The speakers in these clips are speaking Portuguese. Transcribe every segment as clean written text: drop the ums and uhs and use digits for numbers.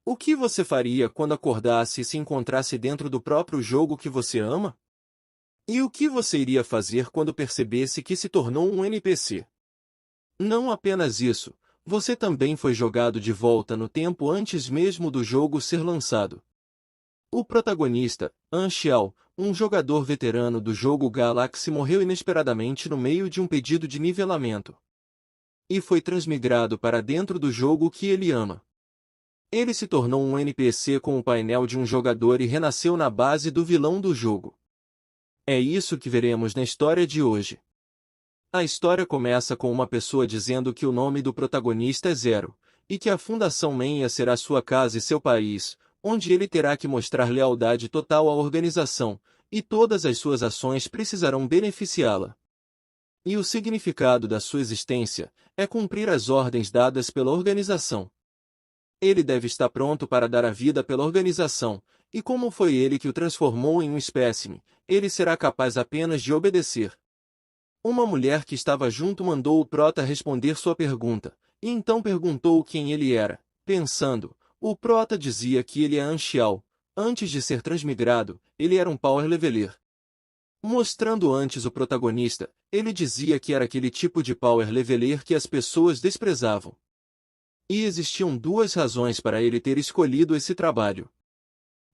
O que você faria quando acordasse e se encontrasse dentro do próprio jogo que você ama? E o que você iria fazer quando percebesse que se tornou um NPC? Não apenas isso, você também foi jogado de volta no tempo antes mesmo do jogo ser lançado. O protagonista, Anxiao, um jogador veterano do jogo Galaxy, morreu inesperadamente no meio de um pedido de nivelamento. E foi transmigrado para dentro do jogo que ele ama. Ele se tornou um NPC com o painel de um jogador e renasceu na base do vilão do jogo. É isso que veremos na história de hoje. A história começa com uma pessoa dizendo que o nome do protagonista é Zero, e que a Fundação Menya será sua casa e seu país, onde ele terá que mostrar lealdade total à organização, e todas as suas ações precisarão beneficiá-la. E o significado da sua existência é cumprir as ordens dadas pela organização. Ele deve estar pronto para dar a vida pela organização, e como foi ele que o transformou em um espécime, ele será capaz apenas de obedecer. Uma mulher que estava junto mandou o prota responder sua pergunta, e então perguntou quem ele era. Pensando, o prota dizia que ele é Anxiao. Antes de ser transmigrado, ele era um Power Leveler. Mostrando antes o protagonista, ele dizia que era aquele tipo de Power Leveler que as pessoas desprezavam. E existiam duas razões para ele ter escolhido esse trabalho.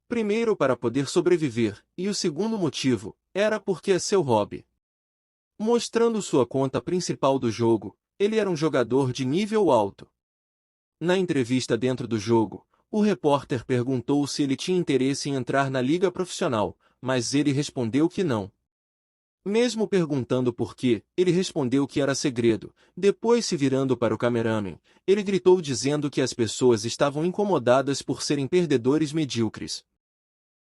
Primeiro, para poder sobreviver, e o segundo motivo era porque é seu hobby. Mostrando sua conta principal do jogo, ele era um jogador de nível alto. Na entrevista dentro do jogo, o repórter perguntou se ele tinha interesse em entrar na liga profissional, mas ele respondeu que não. Mesmo perguntando por quê, ele respondeu que era segredo. Depois, se virando para o cameraman, ele gritou dizendo que as pessoas estavam incomodadas por serem perdedores medíocres.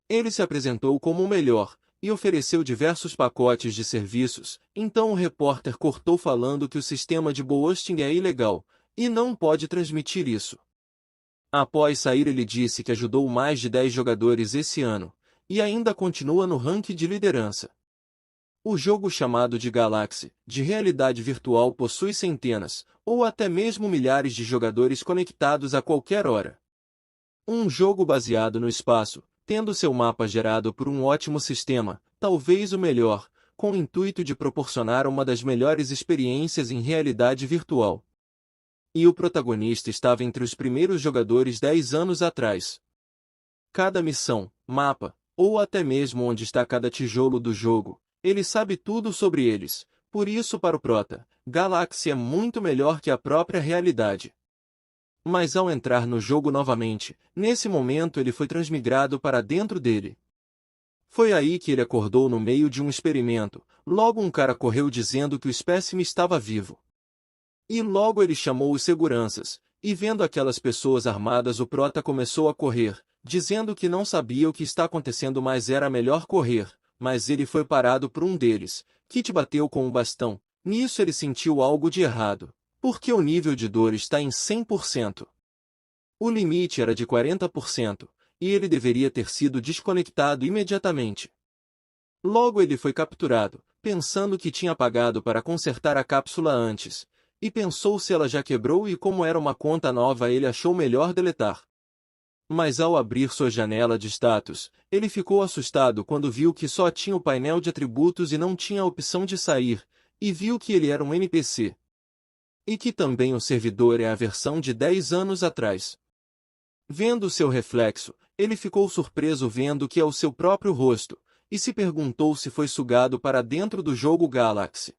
Ele se apresentou como o melhor, e ofereceu diversos pacotes de serviços, então o repórter cortou falando que o sistema de boosting é ilegal, e não pode transmitir isso. Após sair, ele disse que ajudou mais de 10 jogadores esse ano, e ainda continua no ranking de liderança. O jogo chamado de Galaxy, de realidade virtual, possui centenas, ou até mesmo milhares de jogadores conectados a qualquer hora. Um jogo baseado no espaço, tendo seu mapa gerado por um ótimo sistema, talvez o melhor, com o intuito de proporcionar uma das melhores experiências em realidade virtual. E o protagonista estava entre os primeiros jogadores 10 anos atrás. Cada missão, mapa, ou até mesmo onde está cada tijolo do jogo, ele sabe tudo sobre eles. Por isso, para o prota, Galaxy é muito melhor que a própria realidade. Mas ao entrar no jogo novamente, nesse momento ele foi transmigrado para dentro dele. Foi aí que ele acordou no meio de um experimento. Logo um cara correu dizendo que o espécime estava vivo. E logo ele chamou os seguranças, e vendo aquelas pessoas armadas, o prota começou a correr, dizendo que não sabia o que está acontecendo, mas era melhor correr. Mas ele foi parado por um deles, que te bateu com um bastão. Nisso ele sentiu algo de errado, porque o nível de dor está em 100%. O limite era de 40%, e ele deveria ter sido desconectado imediatamente. Logo ele foi capturado, pensando que tinha pagado para consertar a cápsula antes, e pensou se ela já quebrou, e como era uma conta nova ele achou melhor deletar. Mas ao abrir sua janela de status, ele ficou assustado quando viu que só tinha o painel de atributos e não tinha a opção de sair, e viu que ele era um NPC. E que também o servidor é a versão de 10 anos atrás. Vendo seu reflexo, ele ficou surpreso vendo que é o seu próprio rosto, e se perguntou se foi sugado para dentro do jogo Galaxy.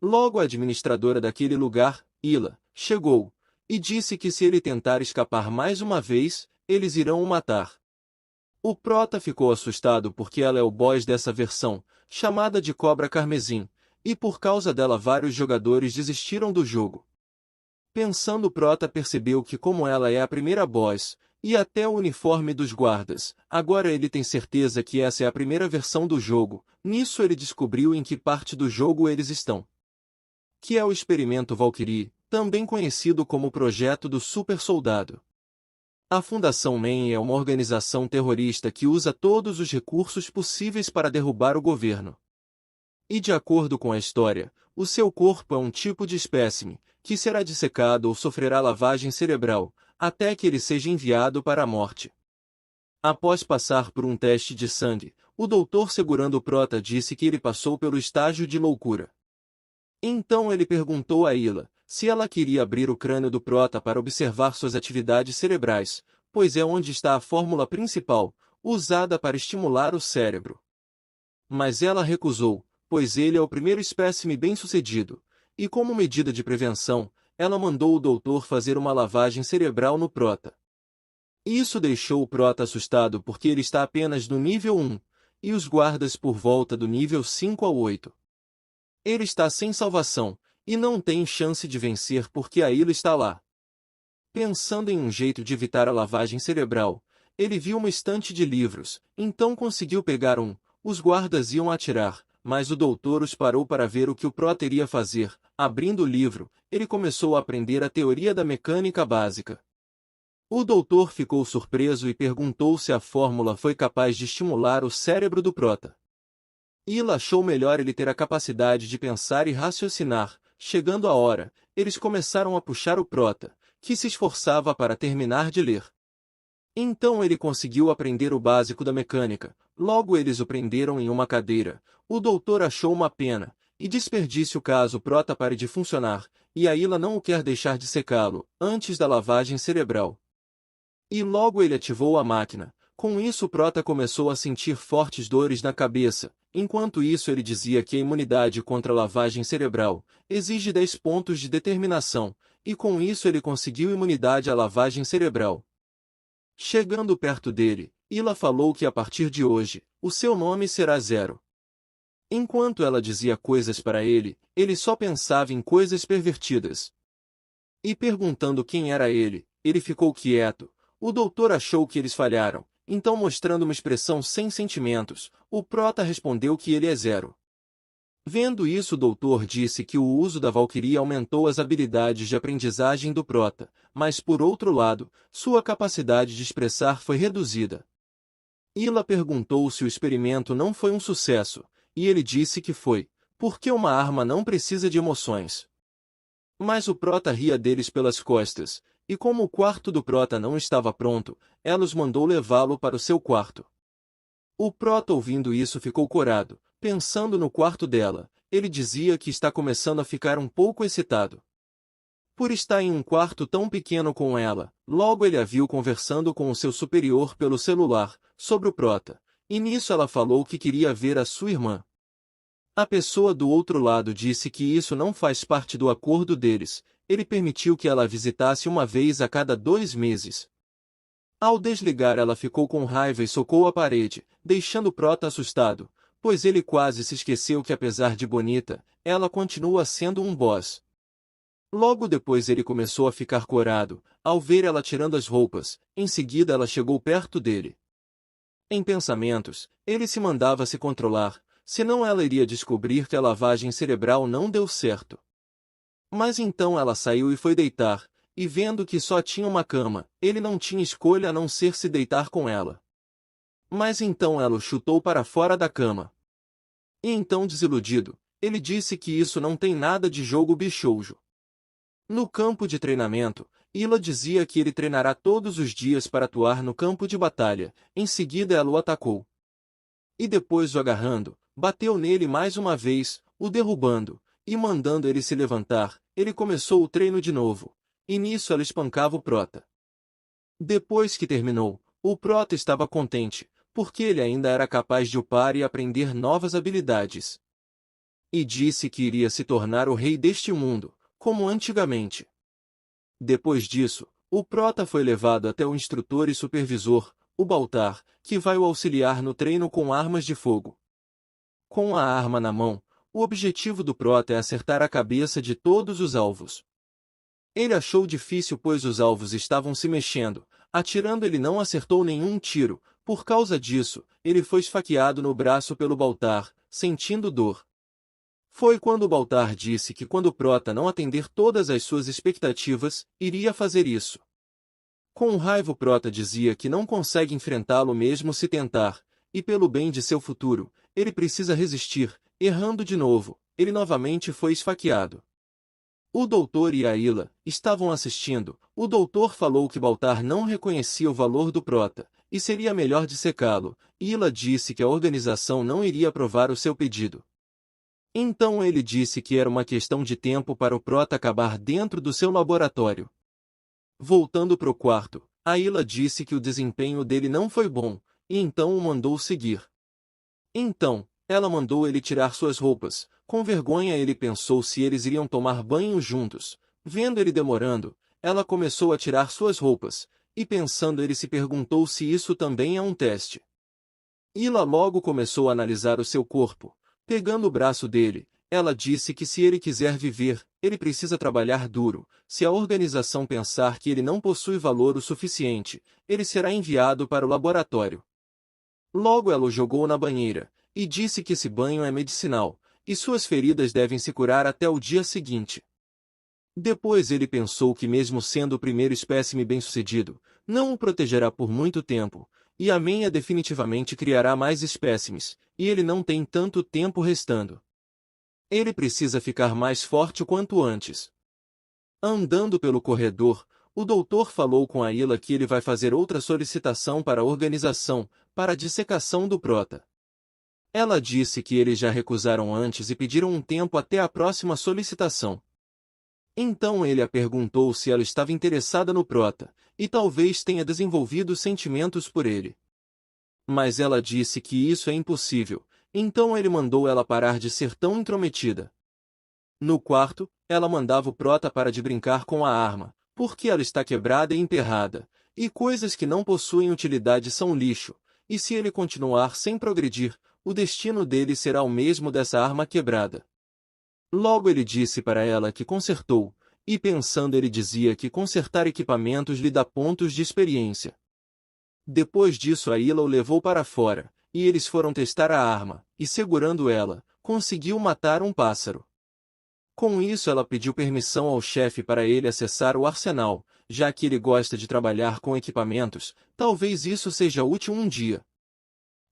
Logo a administradora daquele lugar, Ila, chegou, e disse que se ele tentar escapar mais uma vez, eles irão o matar. O prota ficou assustado porque ela é o boss dessa versão, chamada de Cobra Carmesim, e por causa dela vários jogadores desistiram do jogo. Pensando, o prota percebeu que como ela é a primeira boss, e até o uniforme dos guardas, agora ele tem certeza que essa é a primeira versão do jogo. Nisso ele descobriu em que parte do jogo eles estão. Que é o Experimento Valkyrie, também conhecido como Projeto do Super Soldado. A Fundação Menya é uma organização terrorista que usa todos os recursos possíveis para derrubar o governo. E de acordo com a história, o seu corpo é um tipo de espécime, que será dissecado ou sofrerá lavagem cerebral, até que ele seja enviado para a morte. Após passar por um teste de sangue, o doutor segurando o Prota disse que ele passou pelo estágio de loucura. Então ele perguntou a Ila se ela queria abrir o crânio do Prota para observar suas atividades cerebrais, pois é onde está a fórmula principal, usada para estimular o cérebro. Mas ela recusou, pois ele é o primeiro espécime bem-sucedido, e como medida de prevenção, ela mandou o doutor fazer uma lavagem cerebral no Prota. Isso deixou o Prota assustado porque ele está apenas no nível 1, e os guardas por volta do nível 5 ao 8. Ele está sem salvação, e não tem chance de vencer porque a Ila está lá. Pensando em um jeito de evitar a lavagem cerebral, ele viu uma estante de livros, então conseguiu pegar um. Os guardas iam atirar, mas o doutor os parou para ver o que o Prota iria fazer. Abrindo o livro, ele começou a aprender a teoria da mecânica básica. O doutor ficou surpreso e perguntou se a fórmula foi capaz de estimular o cérebro do Prota. Ila achou melhor ele ter a capacidade de pensar e raciocinar. Chegando a hora, eles começaram a puxar o Prota, que se esforçava para terminar de ler. Então ele conseguiu aprender o básico da mecânica. Logo eles o prenderam em uma cadeira. O doutor achou uma pena, e desperdício caso o Prota pare de funcionar, e a Ila não o quer deixar de secá-lo, antes da lavagem cerebral. E logo ele ativou a máquina. Com isso o Prota começou a sentir fortes dores na cabeça. Enquanto isso ele dizia que a imunidade contra a lavagem cerebral exige 10 pontos de determinação, e com isso ele conseguiu imunidade à lavagem cerebral. Chegando perto dele, Ila falou que a partir de hoje, o seu nome será Zero. Enquanto ela dizia coisas para ele, ele só pensava em coisas pervertidas. E perguntando quem era ele ficou quieto. O doutor achou que eles falharam, então mostrando uma expressão sem sentimentos, o Prota respondeu que ele é Zero. Vendo isso o doutor disse que o uso da Valquiria aumentou as habilidades de aprendizagem do Prota, mas por outro lado, sua capacidade de expressar foi reduzida. Ila perguntou se o experimento não foi um sucesso, e ele disse que foi, porque uma arma não precisa de emoções. Mas o Prota ria deles pelas costas, e como o quarto do Prota não estava pronto, ela os mandou levá-lo para o seu quarto. O Prota ouvindo isso ficou corado, pensando no quarto dela. Ele dizia que está começando a ficar um pouco excitado por estar em um quarto tão pequeno com ela. Logo ele a viu conversando com o seu superior pelo celular, sobre o Prota, e nisso ela falou que queria ver a sua irmã. A pessoa do outro lado disse que isso não faz parte do acordo deles. Ele permitiu que ela a visitasse uma vez a cada 2 meses. Ao desligar ela ficou com raiva e socou a parede, deixando o Prota assustado, pois ele quase se esqueceu que apesar de bonita, ela continua sendo um boss. Logo depois ele começou a ficar corado, ao ver ela tirando as roupas. Em seguida ela chegou perto dele. Em pensamentos, ele se mandava se controlar, senão ela iria descobrir que a lavagem cerebral não deu certo. Mas então ela saiu e foi deitar, e vendo que só tinha uma cama, ele não tinha escolha a não ser se deitar com ela. Mas então ela o chutou para fora da cama. E então desiludido, ele disse que isso não tem nada de jogo bichoujo. No campo de treinamento, Ila dizia que ele treinará todos os dias para atuar no campo de batalha. Em seguida ela o atacou. E depois o agarrando, bateu nele mais uma vez, o derrubando, e mandando ele se levantar. Ele começou o treino de novo, e nisso ela espancava o Prota. Depois que terminou, o Prota estava contente, porque ele ainda era capaz de upar e aprender novas habilidades. E disse que iria se tornar o rei deste mundo, como antigamente. Depois disso, o Prota foi levado até o instrutor e supervisor, o Baltar, que vai o auxiliar no treino com armas de fogo. Com a arma na mão, o objetivo do Prota é acertar a cabeça de todos os alvos. Ele achou difícil pois os alvos estavam se mexendo. Atirando ele não acertou nenhum tiro. Por causa disso, ele foi esfaqueado no braço pelo Baltar, sentindo dor. Foi quando o Baltar disse que quando o Prota não atender todas as suas expectativas, iria fazer isso. Com raiva o Prota dizia que não consegue enfrentá-lo mesmo se tentar, e pelo bem de seu futuro, ele precisa resistir. Errando de novo, ele novamente foi esfaqueado. O doutor e a Ila estavam assistindo. O doutor falou que Baltar não reconhecia o valor do prota, e seria melhor dissecá-lo. Ila disse que a organização não iria aprovar o seu pedido. Então ele disse que era uma questão de tempo para o prota acabar dentro do seu laboratório. Voltando para o quarto, a Ila disse que o desempenho dele não foi bom, e então o mandou seguir. Então, ela mandou ele tirar suas roupas. Com vergonha ele pensou se eles iriam tomar banho juntos. Vendo ele demorando, ela começou a tirar suas roupas, e pensando ele se perguntou se isso também é um teste. Ila logo começou a analisar o seu corpo. Pegando o braço dele, ela disse que se ele quiser viver, ele precisa trabalhar duro. Se a organização pensar que ele não possui valor o suficiente, ele será enviado para o laboratório. Logo ela o jogou na banheira, e disse que esse banho é medicinal, e suas feridas devem se curar até o dia seguinte. Depois ele pensou que mesmo sendo o primeiro espécime bem-sucedido, não o protegerá por muito tempo, e a Menha definitivamente criará mais espécimes, e ele não tem tanto tempo restando. Ele precisa ficar mais forte o quanto antes. Andando pelo corredor, o doutor falou com a Ila que ele vai fazer outra solicitação para a organização, para a dissecação do prota. Ela disse que eles já recusaram antes e pediram um tempo até a próxima solicitação. Então ele a perguntou se ela estava interessada no prota, e talvez tenha desenvolvido sentimentos por ele. Mas ela disse que isso é impossível, então ele mandou ela parar de ser tão intrometida. No quarto, ela mandava o prota parar de brincar com a arma, porque ela está quebrada e enterrada, e coisas que não possuem utilidade são lixo, e se ele continuar sem progredir, o destino dele será o mesmo dessa arma quebrada. Logo ele disse para ela que consertou, e pensando ele dizia que consertar equipamentos lhe dá pontos de experiência. Depois disso a Ila o levou para fora, e eles foram testar a arma, e segurando ela, conseguiu matar um pássaro. Com isso ela pediu permissão ao chefe para ele acessar o arsenal, já que ele gosta de trabalhar com equipamentos, talvez isso seja útil um dia.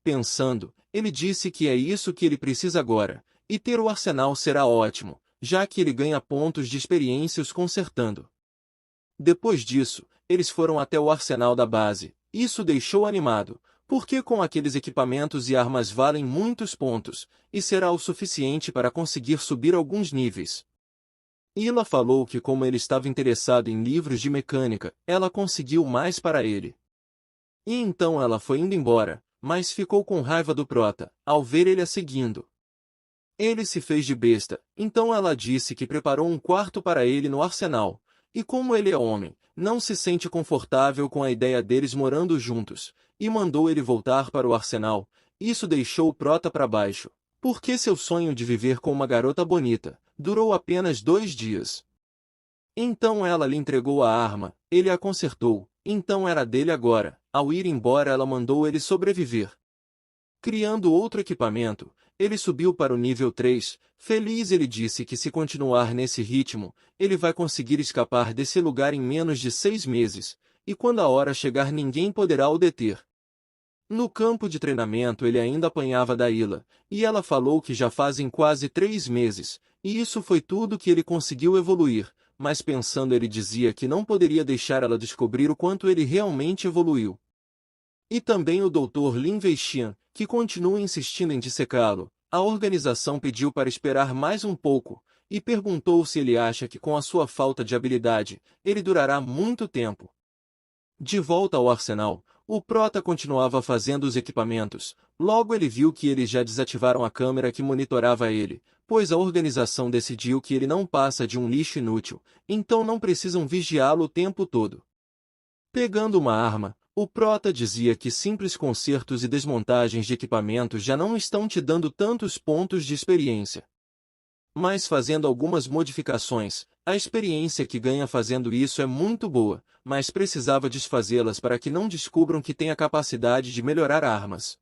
Pensando, ele disse que é isso que ele precisa agora, e ter o arsenal será ótimo, já que ele ganha pontos de experiência os consertando. Depois disso, eles foram até o arsenal da base. Isso deixou animado, porque com aqueles equipamentos e armas valem muitos pontos, e será o suficiente para conseguir subir alguns níveis. Ila falou que como ele estava interessado em livros de mecânica, ela conseguiu mais para ele. E então ela foi indo embora, mas ficou com raiva do prota, ao ver ele a seguindo. Ele se fez de besta, então ela disse que preparou um quarto para ele no arsenal, e como ele é homem, não se sente confortável com a ideia deles morando juntos, e mandou ele voltar para o arsenal. Isso deixou o prota para baixo, porque seu sonho de viver com uma garota bonita durou apenas 2 dias. Então ela lhe entregou a arma, ele a consertou, então era dele agora. Ao ir embora ela mandou ele sobreviver. Criando outro equipamento, ele subiu para o nível 3, feliz ele disse que se continuar nesse ritmo, ele vai conseguir escapar desse lugar em menos de 6 meses, e quando a hora chegar ninguém poderá o deter. No campo de treinamento ele ainda apanhava da Ila, e ela falou que já fazem quase 3 meses, e isso foi tudo que ele conseguiu evoluir, mas pensando ele dizia que não poderia deixar ela descobrir o quanto ele realmente evoluiu. E também o Dr. Lin Weixian, que continua insistindo em dissecá-lo. A organização pediu para esperar mais um pouco, e perguntou se ele acha que com a sua falta de habilidade, ele durará muito tempo. De volta ao arsenal, o prota continuava fazendo os equipamentos. Logo ele viu que eles já desativaram a câmera que monitorava ele, pois a organização decidiu que ele não passa de um lixo inútil, então não precisam vigiá-lo o tempo todo. Pegando uma arma, o prota dizia que simples consertos e desmontagens de equipamentos já não estão te dando tantos pontos de experiência. Mas fazendo algumas modificações, a experiência que ganha fazendo isso é muito boa, mas precisava desfazê-las para que não descubram que tem a capacidade de melhorar armas.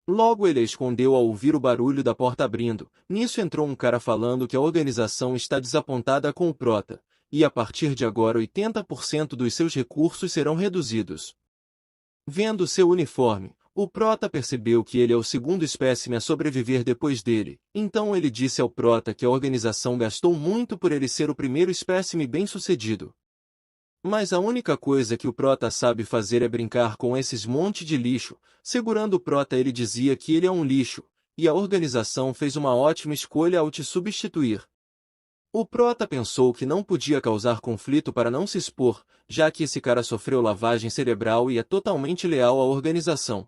Logo ele a escondeu ao ouvir o barulho da porta abrindo. Nisso entrou um cara falando que a organização está desapontada com o prota, e a partir de agora 80% dos seus recursos serão reduzidos. Vendo seu uniforme, o Prota percebeu que ele é o segundo espécime a sobreviver depois dele. Então ele disse ao Prota que a organização gastou muito por ele ser o primeiro espécime bem-sucedido. Mas a única coisa que o Prota sabe fazer é brincar com esses monte de lixo. Segurando o Prota, ele dizia que ele é um lixo, e a organização fez uma ótima escolha ao te substituir. O Prota pensou que não podia causar conflito para não se expor, já que esse cara sofreu lavagem cerebral e é totalmente leal à organização.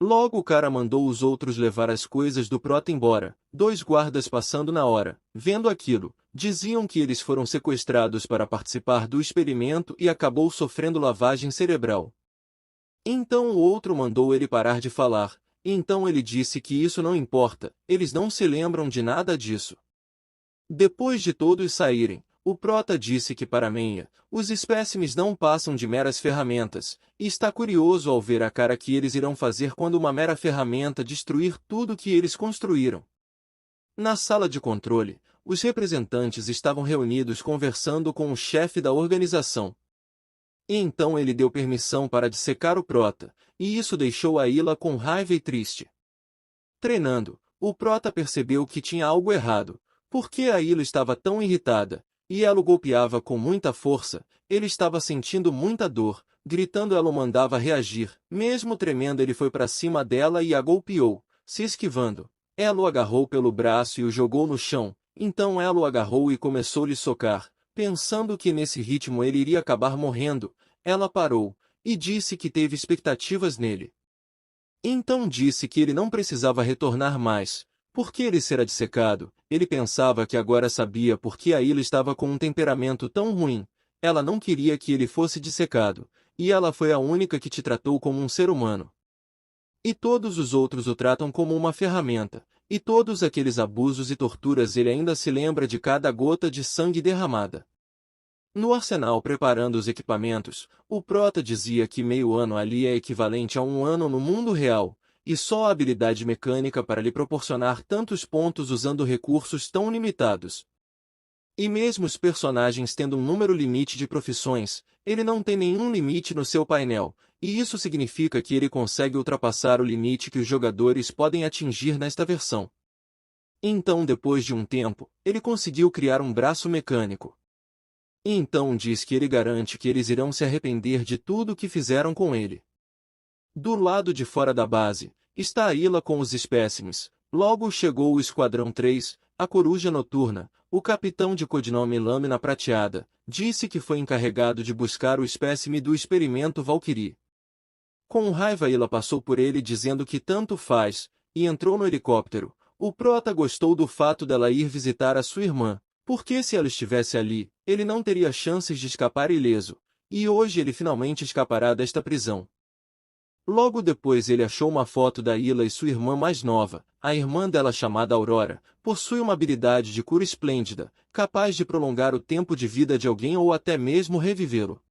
Logo o cara mandou os outros levar as coisas do Prota embora. 2 guardas passando na hora, vendo aquilo, diziam que eles foram sequestrados para participar do experimento e acabou sofrendo lavagem cerebral. Então o outro mandou ele parar de falar, e então ele disse que isso não importa, eles não se lembram de nada disso. Depois de todos saírem, o Prota disse que para Menha, os espécimes não passam de meras ferramentas, e está curioso ao ver a cara que eles irão fazer quando uma mera ferramenta destruir tudo que eles construíram. Na sala de controle, os representantes estavam reunidos conversando com o chefe da organização. E então ele deu permissão para dissecar o Prota, e isso deixou a Ila com raiva e triste. Treinando, o Prota percebeu que tinha algo errado, porque a Ila estava tão irritada, e ela o golpeava com muita força, ele estava sentindo muita dor, gritando ela o mandava reagir, mesmo tremendo ele foi para cima dela e a golpeou, se esquivando. Ela o agarrou pelo braço e o jogou no chão, então ela o agarrou e começou-lhe socar, pensando que nesse ritmo ele iria acabar morrendo, ela parou, e disse que teve expectativas nele. Então disse que ele não precisava retornar mais, porque ele será dissecado. Ele pensava que agora sabia por que a Ila estava com um temperamento tão ruim. Ela não queria que ele fosse dissecado, e ela foi a única que te tratou como um ser humano. E todos os outros o tratam como uma ferramenta, e todos aqueles abusos e torturas ele ainda se lembra de cada gota de sangue derramada. No arsenal preparando os equipamentos, o Prota dizia que meio ano ali é equivalente a um ano no mundo real, e só a habilidade mecânica para lhe proporcionar tantos pontos usando recursos tão limitados. E mesmo os personagens tendo um número limite de profissões, ele não tem nenhum limite no seu painel, e isso significa que ele consegue ultrapassar o limite que os jogadores podem atingir nesta versão. Então, depois de um tempo, ele conseguiu criar um braço mecânico. E então diz que ele garante que eles irão se arrepender de tudo o que fizeram com ele. Do lado de fora da base, está a Ila com os espécimes. Logo chegou o Esquadrão 3, a Coruja Noturna, o capitão de codinome Lâmina Prateada, disse que foi encarregado de buscar o espécime do experimento Valkyrie. Com raiva Ila passou por ele dizendo que tanto faz, e entrou no helicóptero. O Prota gostou do fato dela ir visitar a sua irmã, porque se ela estivesse ali, ele não teria chances de escapar ileso, e hoje ele finalmente escapará desta prisão. Logo depois ele achou uma foto da Ila e sua irmã mais nova. A irmã dela, chamada Aurora, possui uma habilidade de cura esplêndida, capaz de prolongar o tempo de vida de alguém ou até mesmo revivê-lo.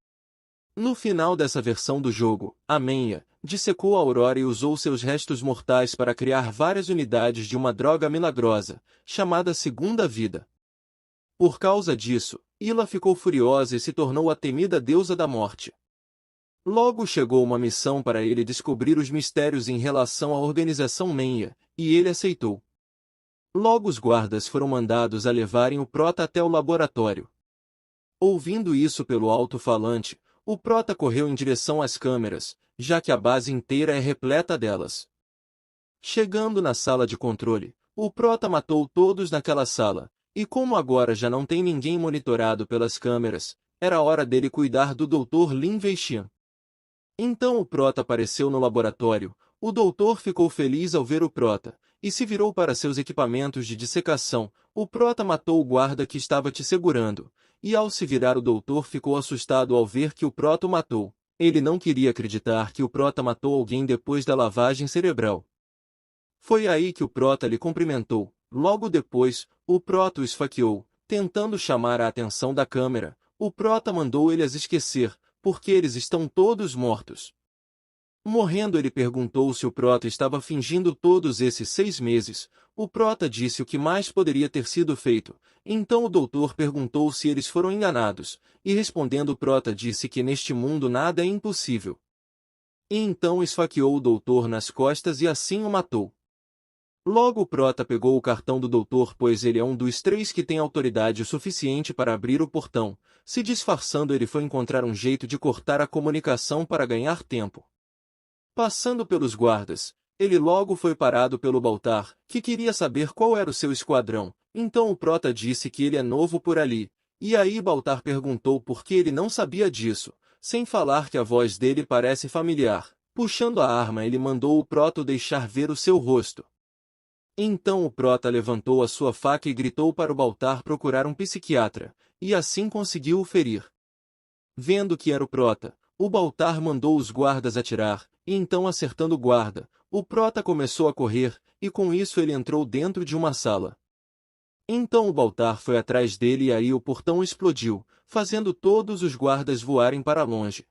No final dessa versão do jogo, a Menha dissecou a Aurora e usou seus restos mortais para criar várias unidades de uma droga milagrosa, chamada Segunda Vida. Por causa disso, Ila ficou furiosa e se tornou a temida deusa da morte. Logo chegou uma missão para ele descobrir os mistérios em relação à organização Menha, e ele aceitou. Logo os guardas foram mandados a levarem o Prota até o laboratório. Ouvindo isso pelo alto-falante, o Prota correu em direção às câmeras, já que a base inteira é repleta delas. Chegando na sala de controle, o Prota matou todos naquela sala, e como agora já não tem ninguém monitorado pelas câmeras, era hora dele cuidar do Dr. Lin Weixian. Então o Prota apareceu no laboratório, o doutor ficou feliz ao ver o Prota, e se virou para seus equipamentos de dissecação. O Prota matou o guarda que estava te segurando, e ao se virar o doutor ficou assustado ao ver que o Prota o matou. Ele não queria acreditar que o Prota matou alguém depois da lavagem cerebral. Foi aí que o Prota lhe cumprimentou. Logo depois, o Prota o esfaqueou, tentando chamar a atenção da câmera. O Prota mandou ele as esquecer, porque eles estão todos mortos. Morrendo ele perguntou se o Prota estava fingindo todos esses 6 meses. O Prota disse o que mais poderia ter sido feito. Então o doutor perguntou se eles foram enganados, e respondendo o Prota disse que neste mundo nada é impossível. E então esfaqueou o doutor nas costas e assim o matou. Logo o Prota pegou o cartão do doutor, pois ele é um dos 3 que tem autoridade suficiente para abrir o portão. Se disfarçando, ele foi encontrar um jeito de cortar a comunicação para ganhar tempo. Passando pelos guardas, ele logo foi parado pelo Baltar, que queria saber qual era o seu esquadrão. Então o Prota disse que ele é novo por ali. E aí Baltar perguntou por que ele não sabia disso, sem falar que a voz dele parece familiar. Puxando a arma, ele mandou o Proto deixar ver o seu rosto. Então o Prota levantou a sua faca e gritou para o Baltar procurar um psiquiatra, e assim conseguiu o ferir. Vendo que era o Prota, o Baltar mandou os guardas atirar, e então acertando o guarda, o Prota começou a correr, e com isso ele entrou dentro de uma sala. Então o Baltar foi atrás dele e aí o portão explodiu, fazendo todos os guardas voarem para longe.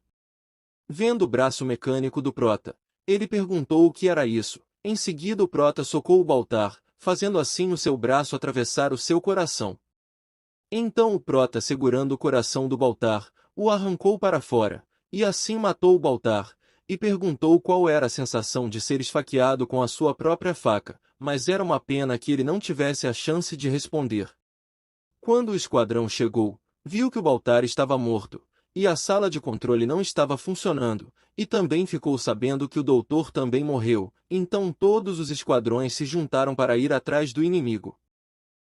Vendo o braço mecânico do Prota, ele perguntou o que era isso. Em seguida o Prota socou o Baltar, fazendo assim o seu braço atravessar o seu coração. Então o Prota, segurando o coração do Baltar, o arrancou para fora, e assim matou o Baltar, e perguntou qual era a sensação de ser esfaqueado com a sua própria faca, mas era uma pena que ele não tivesse a chance de responder. Quando o esquadrão chegou, viu que o Baltar estava morto, e a sala de controle não estava funcionando, e também ficou sabendo que o doutor também morreu, então todos os esquadrões se juntaram para ir atrás do inimigo.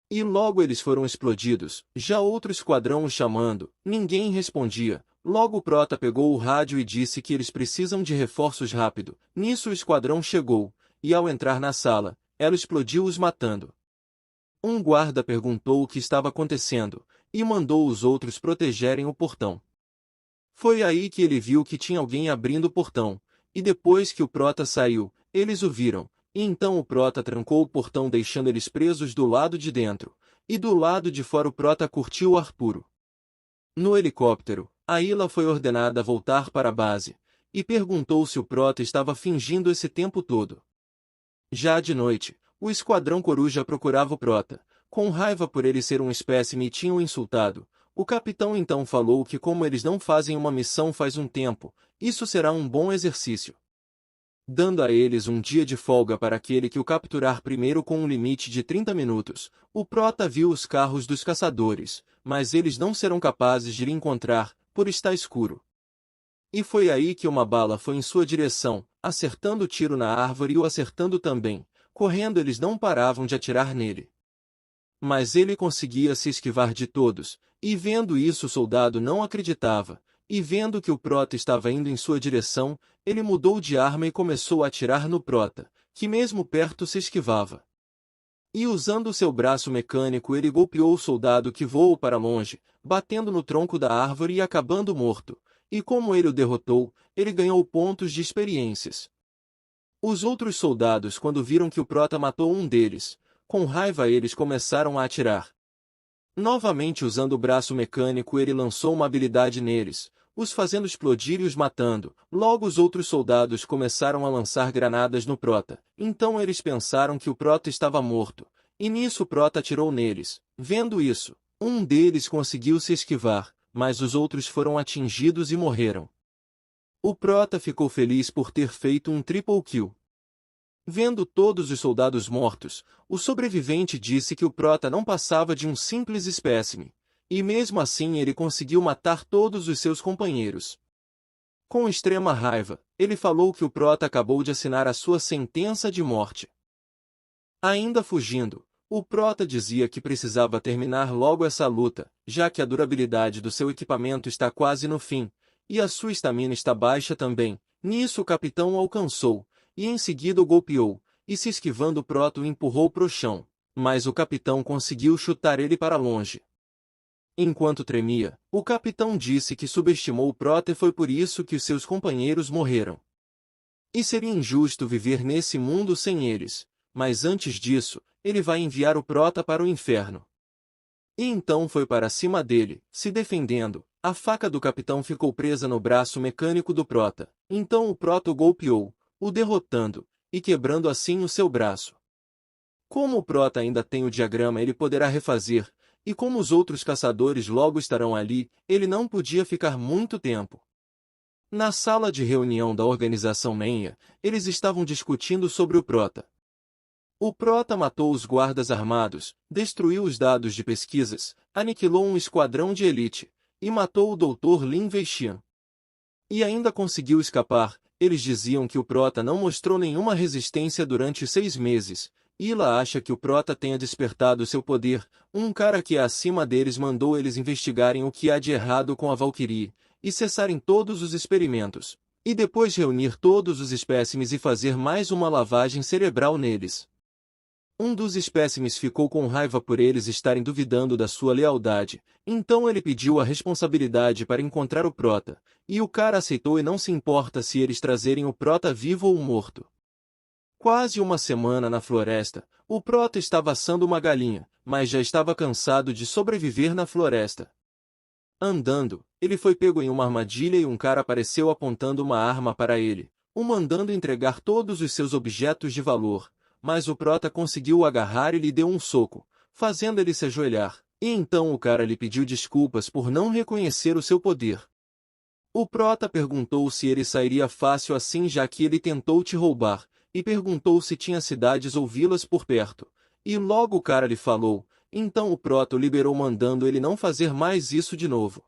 E logo eles foram explodidos, já outro esquadrão os chamando, ninguém respondia. Logo o Prota pegou o rádio e disse que eles precisam de reforços rápido. Nisso o esquadrão chegou, e ao entrar na sala, ela explodiu os matando. Um guarda perguntou o que estava acontecendo, e mandou os outros protegerem o portão. Foi aí que ele viu que tinha alguém abrindo o portão, e depois que o Prota saiu, eles o viram, e então o Prota trancou o portão deixando eles presos do lado de dentro, e do lado de fora o Prota curtiu o ar puro. No helicóptero, a Ila foi ordenada a voltar para a base, e perguntou se o Prota estava fingindo esse tempo todo. Já de noite, o esquadrão Coruja procurava o Prota, com raiva por ele ser um espécime e tinham insultado. O capitão então falou que como eles não fazem uma missão faz um tempo, isso será um bom exercício. Dando a eles um dia de folga para aquele que o capturar primeiro com um limite de 30 minutos, o Prota viu os carros dos caçadores, mas eles não serão capazes de lhe encontrar, por estar escuro. E foi aí que uma bala foi em sua direção, acertando o tiro na árvore e o acertando também. Correndo eles não paravam de atirar nele. Mas ele conseguia se esquivar de todos, e vendo isso o soldado não acreditava, e vendo que o Prota estava indo em sua direção, ele mudou de arma e começou a atirar no Prota, que mesmo perto se esquivava. E usando seu braço mecânico ele golpeou o soldado que voou para longe, batendo no tronco da árvore e acabando morto, e como ele o derrotou, ele ganhou pontos de experiências. Os outros soldados, quando viram que o Prota matou um deles, com raiva eles começaram a atirar. Novamente usando o braço mecânico ele lançou uma habilidade neles, os fazendo explodir e os matando. Logo os outros soldados começaram a lançar granadas no Prota, então eles pensaram que o Prota estava morto, e nisso o Prota atirou neles. Vendo isso, um deles conseguiu se esquivar, mas os outros foram atingidos e morreram. O Prota ficou feliz por ter feito um triple kill. Vendo todos os soldados mortos, o sobrevivente disse que o Prota não passava de um simples espécime, e mesmo assim ele conseguiu matar todos os seus companheiros. Com extrema raiva, ele falou que o Prota acabou de assinar a sua sentença de morte. Ainda fugindo, o Prota dizia que precisava terminar logo essa luta, já que a durabilidade do seu equipamento está quase no fim, e a sua estamina está baixa também. Nisso o capitão o alcançou, e em seguida o golpeou, e se esquivando o Prota o empurrou pro chão, mas o capitão conseguiu chutar ele para longe. Enquanto tremia, o capitão disse que subestimou o Prota e foi por isso que os seus companheiros morreram. E seria injusto viver nesse mundo sem eles, mas antes disso, ele vai enviar o Prota para o inferno. E então foi para cima dele, se defendendo. A faca do capitão ficou presa no braço mecânico do Prota, então o Prota o golpeou, o derrotando, e quebrando assim o seu braço. Como o Prota ainda tem o diagrama ele poderá refazer, e como os outros caçadores logo estarão ali, ele não podia ficar muito tempo. Na sala de reunião da organização Menha, eles estavam discutindo sobre o Prota. O Prota matou os guardas armados, destruiu os dados de pesquisas, aniquilou um esquadrão de elite, e matou o Dr. Lin Weixian. E ainda conseguiu escapar. Eles diziam que o Prota não mostrou nenhuma resistência durante 6 meses. Ila acha que o Prota tenha despertado seu poder. Um cara que é acima deles mandou eles investigarem o que há de errado com a Valkyrie, e cessarem todos os experimentos, e depois reunir todos os espécimes e fazer mais uma lavagem cerebral neles. Um dos espécimes ficou com raiva por eles estarem duvidando da sua lealdade, então ele pediu a responsabilidade para encontrar o Prota, e o cara aceitou e não se importa se eles trazerem o Prota vivo ou morto. Quase uma semana na floresta, o Prota estava assando uma galinha, mas já estava cansado de sobreviver na floresta. Andando, ele foi pego em uma armadilha e um cara apareceu apontando uma arma para ele, o mandando entregar todos os seus objetos de valor. Mas o Prota conseguiu o agarrar e lhe deu um soco, fazendo ele se ajoelhar, e então o cara lhe pediu desculpas por não reconhecer o seu poder. O Prota perguntou se ele sairia fácil assim já que ele tentou te roubar, e perguntou se tinha cidades ou vilas por perto, e logo o cara lhe falou, então o Prota o liberou mandando ele não fazer mais isso de novo.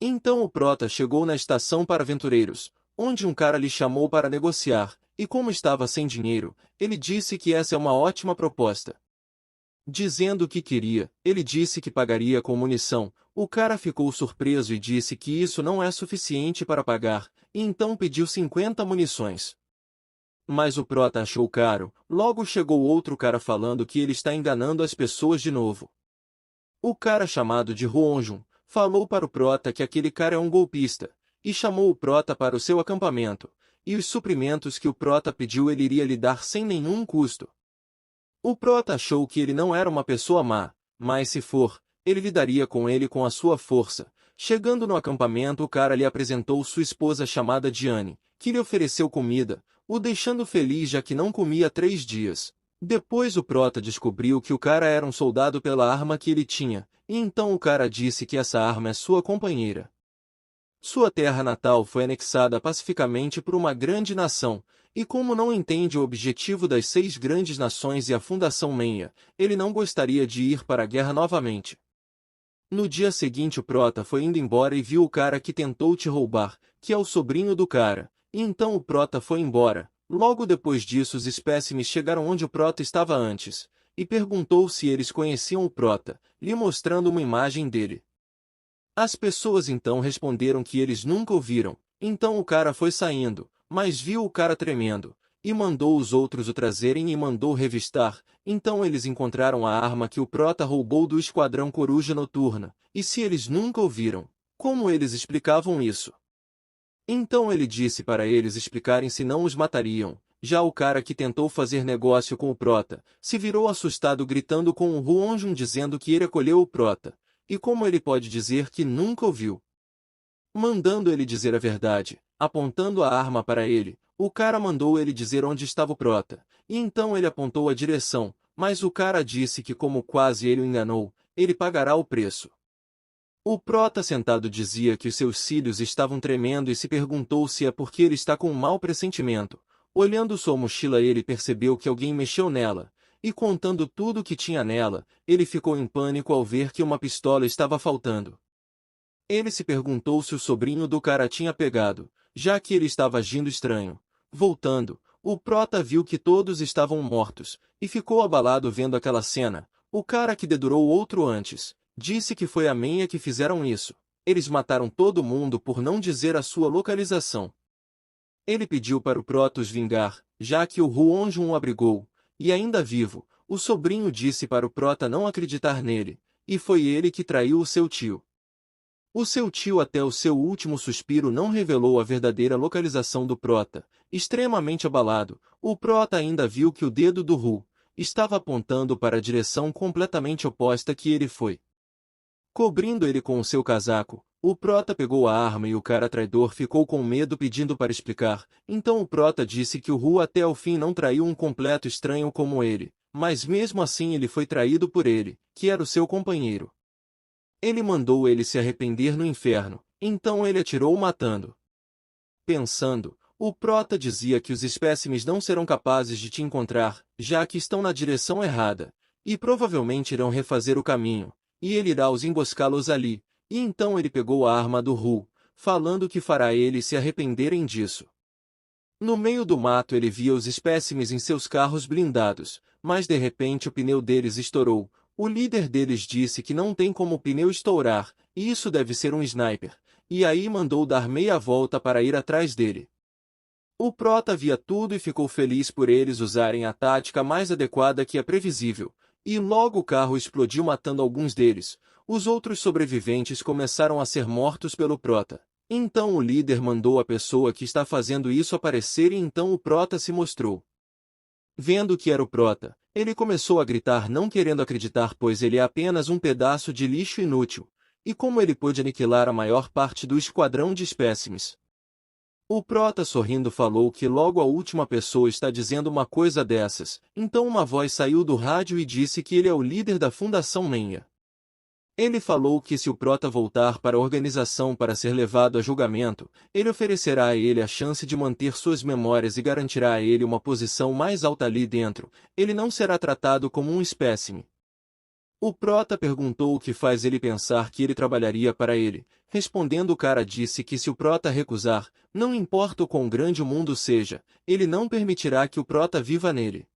Então o Prota chegou na estação para aventureiros, onde um cara lhe chamou para negociar, e como estava sem dinheiro, ele disse que essa é uma ótima proposta. Dizendo o que queria, ele disse que pagaria com munição. O cara ficou surpreso e disse que isso não é suficiente para pagar, e então pediu 50 munições. Mas o Prota achou caro, logo chegou outro cara falando que ele está enganando as pessoas de novo. O cara chamado de Huonjun falou para o Prota que aquele cara é um golpista, e chamou o Prota para o seu acampamento, e os suprimentos que o Prota pediu ele iria lhe dar sem nenhum custo. O Prota achou que ele não era uma pessoa má, mas se for, ele lidaria com ele com a sua força. Chegando no acampamento o cara lhe apresentou sua esposa chamada Diane, que lhe ofereceu comida, o deixando feliz já que não comia 3 dias. Depois o Prota descobriu que o cara era um soldado pela arma que ele tinha, e então o cara disse que essa arma é sua companheira. Sua terra natal foi anexada pacificamente por uma grande nação, e como não entende o objetivo das 6 grandes nações e a Fundação Menha, ele não gostaria de ir para a guerra novamente. No dia seguinte o Prota foi indo embora e viu o cara que tentou te roubar, que é o sobrinho do cara, e então o Prota foi embora. Logo depois disso os espécimes chegaram onde o Prota estava antes, e perguntou se eles conheciam o Prota, lhe mostrando uma imagem dele. As pessoas então responderam que eles nunca o viram, então o cara foi saindo, mas viu o cara tremendo, e mandou os outros o trazerem e mandou revistar, então eles encontraram a arma que o Prota roubou do esquadrão Coruja Noturna, e se eles nunca o viram, como eles explicavam isso? Então ele disse para eles explicarem se não os matariam. Já o cara que tentou fazer negócio com o Prota, se virou assustado gritando com o Huonjun dizendo que ele acolheu o Prota. E como ele pode dizer que nunca o viu? Mandando ele dizer a verdade, apontando a arma para ele, o cara mandou ele dizer onde estava o Prota, e então ele apontou a direção, mas o cara disse que como quase ele o enganou, ele pagará o preço. O Prota sentado dizia que os seus cílios estavam tremendo e se perguntou se é porque ele está com um mau pressentimento. Olhando sua mochila ele percebeu que alguém mexeu nela, e contando tudo o que tinha nela, ele ficou em pânico ao ver que uma pistola estava faltando. Ele se perguntou se o sobrinho do cara tinha pegado, já que ele estava agindo estranho. Voltando, o Prota viu que todos estavam mortos, e ficou abalado vendo aquela cena. O cara que dedurou o outro antes, disse que foi a Menha que fizeram isso. Eles mataram todo mundo por não dizer a sua localização. Ele pediu para o Prota os vingar, já que o Huonjun o abrigou, e ainda vivo, o sobrinho disse para o Prota não acreditar nele, e foi ele que traiu o seu tio. O seu tio até o seu último suspiro não revelou a verdadeira localização do Prota. Extremamente abalado, o Prota ainda viu que o dedo do Hu estava apontando para a direção completamente oposta que ele foi. Cobrindo ele com o seu casaco, o Prota pegou a arma e o cara traidor ficou com medo pedindo para explicar. Então o Prota disse que o Hu até o fim não traiu um completo estranho como ele, mas mesmo assim ele foi traído por ele, que era o seu companheiro. Ele mandou ele se arrepender no inferno, então ele atirou matando. Pensando, o Prota dizia que os espécimes não serão capazes de te encontrar, já que estão na direção errada, e provavelmente irão refazer o caminho, e ele irá os emboscá-los ali, e então ele pegou a arma do Hu, falando que fará eles se arrependerem disso. No meio do mato ele via os espécimes em seus carros blindados, mas de repente o pneu deles estourou. O líder deles disse que não tem como o pneu estourar, e isso deve ser um sniper, e aí mandou dar meia volta para ir atrás dele. O Prota via tudo e ficou feliz por eles usarem a tática mais adequada que a previsível, e logo o carro explodiu matando alguns deles. Os outros sobreviventes começaram a ser mortos pelo Prota. Então o líder mandou a pessoa que está fazendo isso aparecer e então o Prota se mostrou. Vendo que era o Prota, ele começou a gritar não querendo acreditar pois ele é apenas um pedaço de lixo inútil, e como ele pôde aniquilar a maior parte do esquadrão de espécimes. O Prota sorrindo falou que logo a última pessoa está dizendo uma coisa dessas, então uma voz saiu do rádio e disse que ele é o líder da Fundação Menha. Ele falou que se o Prota voltar para a organização para ser levado a julgamento, ele oferecerá a ele a chance de manter suas memórias e garantirá a ele uma posição mais alta ali dentro. Ele não será tratado como um espécime. O Prota perguntou o que faz ele pensar que ele trabalharia para ele. Respondendo, o cara disse que se o Prota recusar, não importa o quão grande o mundo seja, ele não permitirá que o Prota viva nele.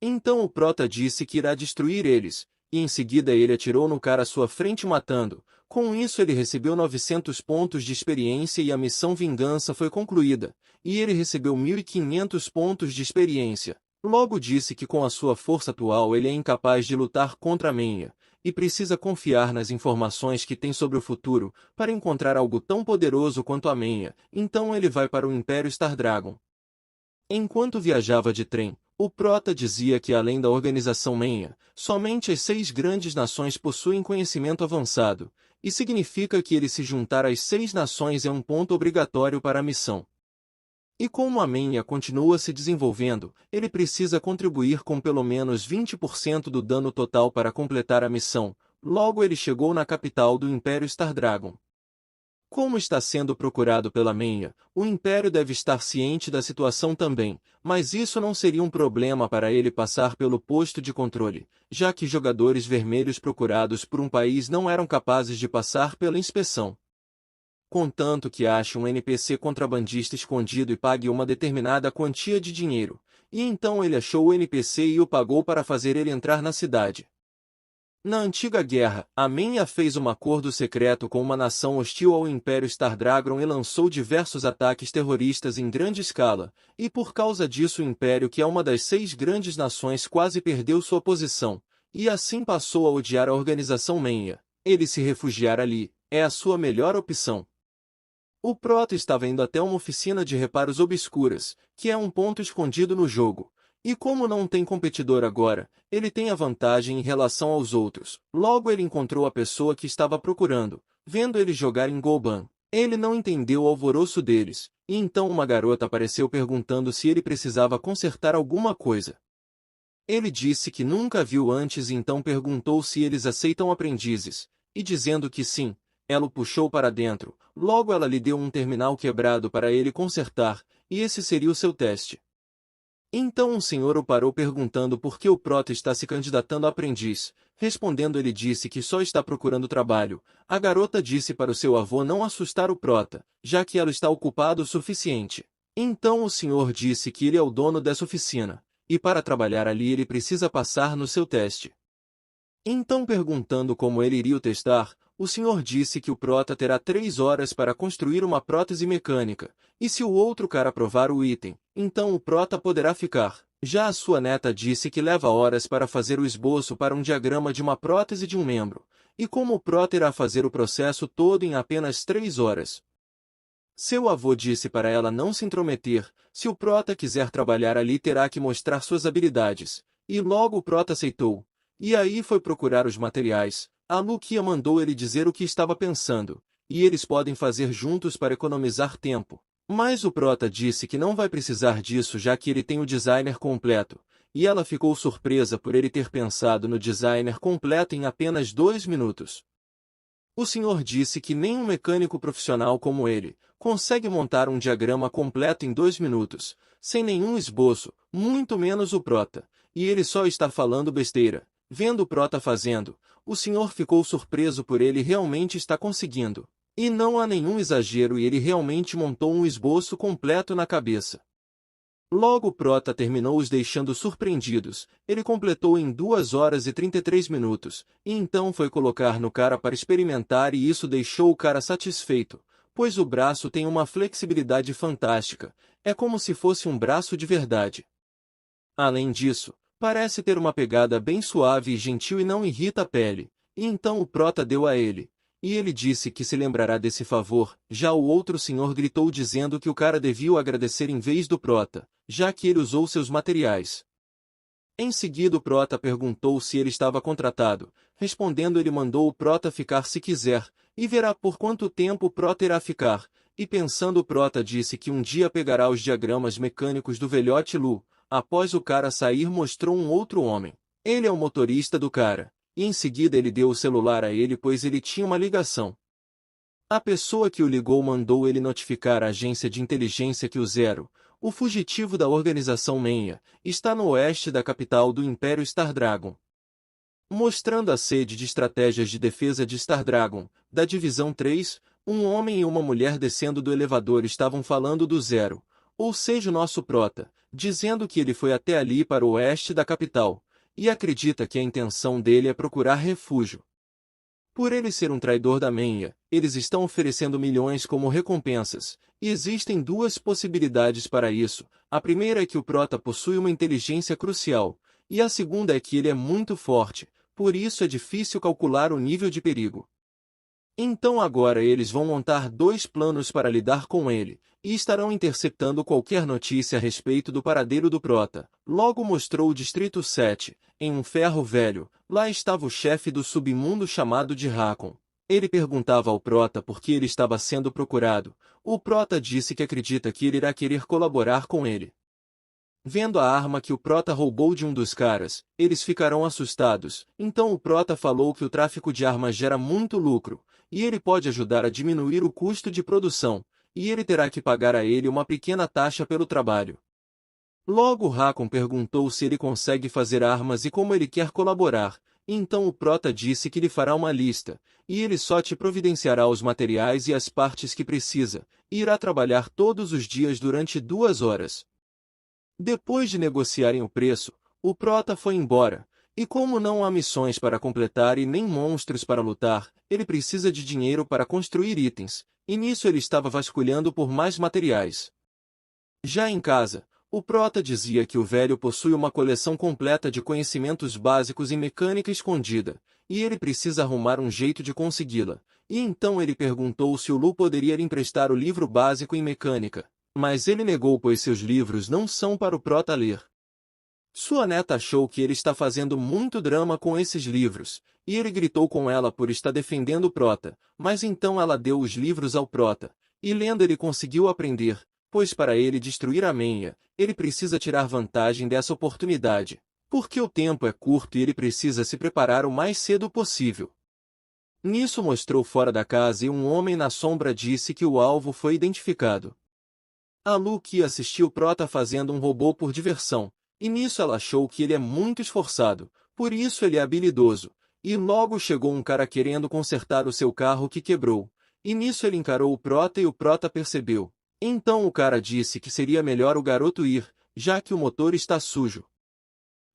Então o Prota disse que irá destruir eles, e em seguida ele atirou no cara à sua frente matando. Com isso ele recebeu 900 pontos de experiência e a missão Vingança foi concluída, e ele recebeu 1.500 pontos de experiência. Logo disse que com a sua força atual ele é incapaz de lutar contra a Menha, e precisa confiar nas informações que tem sobre o futuro, para encontrar algo tão poderoso quanto a Menha, então ele vai para o Império Star Dragon. Enquanto viajava de trem, o Prota dizia que além da organização Menha, somente as 6 grandes nações possuem conhecimento avançado, e significa que ele se juntar às 6 nações é um ponto obrigatório para a missão. E como a Menha continua se desenvolvendo, ele precisa contribuir com pelo menos 20% do dano total para completar a missão. Logo ele chegou na capital do Império Star Dragon. Como está sendo procurado pela Menha, o Império deve estar ciente da situação também, mas isso não seria um problema para ele passar pelo posto de controle, já que jogadores vermelhos procurados por um país não eram capazes de passar pela inspeção. Contanto que ache um NPC contrabandista escondido e pague uma determinada quantia de dinheiro, e então ele achou o NPC e o pagou para fazer ele entrar na cidade. Na antiga guerra, a Menha fez um acordo secreto com uma nação hostil ao Império Star Dragon e lançou diversos ataques terroristas em grande escala, e por causa disso o Império, que é uma das 6 grandes nações, quase perdeu sua posição, e assim passou a odiar a organização Menha. Ele se refugiar ali é a sua melhor opção. O Prota estava indo até uma oficina de reparos obscuras, que é um ponto escondido no jogo. E como não tem competidor agora, ele tem a vantagem em relação aos outros. Logo ele encontrou a pessoa que estava procurando. Vendo ele jogar em Goban, ele não entendeu o alvoroço deles, e então uma garota apareceu perguntando se ele precisava consertar alguma coisa. Ele disse que nunca viu antes e então perguntou se eles aceitam aprendizes, e dizendo que sim, ela o puxou para dentro. Logo ela lhe deu um terminal quebrado para ele consertar, e esse seria o seu teste. Então um senhor o parou perguntando por que o Prota está se candidatando a aprendiz. Respondendo, ele disse que só está procurando trabalho. A garota disse para o seu avô não assustar o Prota, já que ela está ocupada o suficiente. Então o senhor disse que ele é o dono dessa oficina, e para trabalhar ali ele precisa passar no seu teste. Então, perguntando como ele iria o testar, o senhor disse que o Prota terá 3 horas para construir uma prótese mecânica, e se o outro cara aprovar o item, então o Prota poderá ficar. Já a sua neta disse que leva horas para fazer o esboço para um diagrama de uma prótese de um membro, e como o Prota irá fazer o processo todo em apenas 3 horas. Seu avô disse para ela não se intrometer, se o Prota quiser trabalhar ali terá que mostrar suas habilidades, e logo o Prota aceitou. E aí foi procurar os materiais. A Luquia mandou ele dizer o que estava pensando, e eles podem fazer juntos para economizar tempo. Mas o Prota disse que não vai precisar disso já que ele tem o designer completo, e ela ficou surpresa por ele ter pensado no designer completo em apenas 2 minutos. O senhor disse que nem um mecânico profissional como ele, consegue montar um diagrama completo em 2 minutos, sem nenhum esboço, muito menos o Prota, e ele só está falando besteira. Vendo o Prota fazendo, o senhor ficou surpreso por ele realmente estar conseguindo. E não há nenhum exagero e ele realmente montou um esboço completo na cabeça. Logo o Prota terminou os deixando surpreendidos, ele completou em 2 horas e 33 minutos, e então foi colocar no cara para experimentar e isso deixou o cara satisfeito, pois o braço tem uma flexibilidade fantástica, é como se fosse um braço de verdade. Além disso, parece ter uma pegada bem suave e gentil e não irrita a pele, e então o Prota deu a ele. E ele disse que se lembrará desse favor, já o outro senhor gritou dizendo que o cara devia o agradecer em vez do Prota, já que ele usou seus materiais. Em seguida o Prota perguntou se ele estava contratado, respondendo ele mandou o Prota ficar se quiser, e verá por quanto tempo o Prota irá ficar, e pensando o Prota disse que um dia pegará os diagramas mecânicos do velhote Lu. Após o cara sair mostrou um outro homem. Ele é o motorista do cara. E em seguida ele deu o celular a ele pois ele tinha uma ligação. A pessoa que o ligou mandou ele notificar a agência de inteligência que o Zero, o fugitivo da organização Menha, está no oeste da capital do Império Stardragon. Mostrando a sede de estratégias de defesa de Stardragon, da Divisão 3, um homem e uma mulher descendo do elevador estavam falando do Zero, ou seja o nosso Prota, dizendo que ele foi até ali para o oeste da capital, e acredita que a intenção dele é procurar refúgio. Por ele ser um traidor da Menha, eles estão oferecendo milhões como recompensas, e existem 2 possibilidades para isso. A primeira é que o Prota possui uma inteligência crucial, e a segunda é que ele é muito forte, por isso é difícil calcular o nível de perigo. Então agora eles vão montar 2 planos para lidar com ele, e estarão interceptando qualquer notícia a respeito do paradeiro do Prota. Logo mostrou o Distrito 7, em um ferro velho, lá estava o chefe do submundo chamado de Hakon. Ele perguntava ao Prota por que ele estava sendo procurado. O Prota disse que acredita que ele irá querer colaborar com ele. Vendo a arma que o Prota roubou de um dos caras, eles ficarão assustados. Então o Prota falou que o tráfico de armas gera muito lucro, e ele pode ajudar a diminuir o custo de produção, e ele terá que pagar a ele uma pequena taxa pelo trabalho. Logo Hakon perguntou se ele consegue fazer armas e como ele quer colaborar, e então o Prota disse que lhe fará uma lista, e ele só te providenciará os materiais e as partes que precisa, e irá trabalhar todos os dias durante 2 horas. Depois de negociarem o preço, o Prota foi embora, e como não há missões para completar e nem monstros para lutar, ele precisa de dinheiro para construir itens, e nisso ele estava vasculhando por mais materiais. Já em casa, o Prota dizia que o velho possui uma coleção completa de conhecimentos básicos em mecânica escondida, e ele precisa arrumar um jeito de consegui-la, e então ele perguntou se o Lu poderia lhe emprestar o livro básico em mecânica, mas ele negou pois seus livros não são para o Prota ler. Sua neta achou que ele está fazendo muito drama com esses livros, e ele gritou com ela por estar defendendo o Prota, mas então ela deu os livros ao Prota, e lendo ele conseguiu aprender, pois para ele destruir a Menha, ele precisa tirar vantagem dessa oportunidade, porque o tempo é curto e ele precisa se preparar o mais cedo possível. Nisso mostrou fora da casa e um homem na sombra disse que o alvo foi identificado. A Lu que assistiu o Prota fazendo um robô por diversão, e nisso ela achou que ele é muito esforçado, por isso ele é habilidoso, e logo chegou um cara querendo consertar o seu carro que quebrou, e nisso ele encarou o Prota e o Prota percebeu. Então o cara disse que seria melhor o garoto ir, já que o motor está sujo.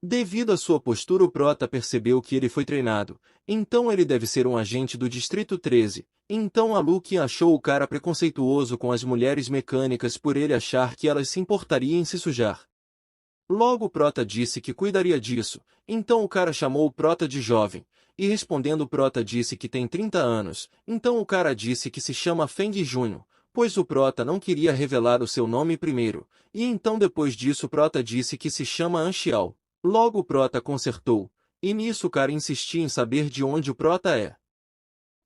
Devido à sua postura o Prota percebeu que ele foi treinado, então ele deve ser um agente do Distrito 13, então a Luke achou o cara preconceituoso com as mulheres mecânicas por ele achar que elas se importariam em se sujar. Logo o Prota disse que cuidaria disso, então o cara chamou o Prota de jovem, e respondendo o Prota disse que tem 30 anos, então o cara disse que se chama Feng Junho, pois o Prota não queria revelar o seu nome primeiro, e então depois disso o Prota disse que se chama Anxiao. Logo o Prota consertou, e nisso o cara insistia em saber de onde o Prota é.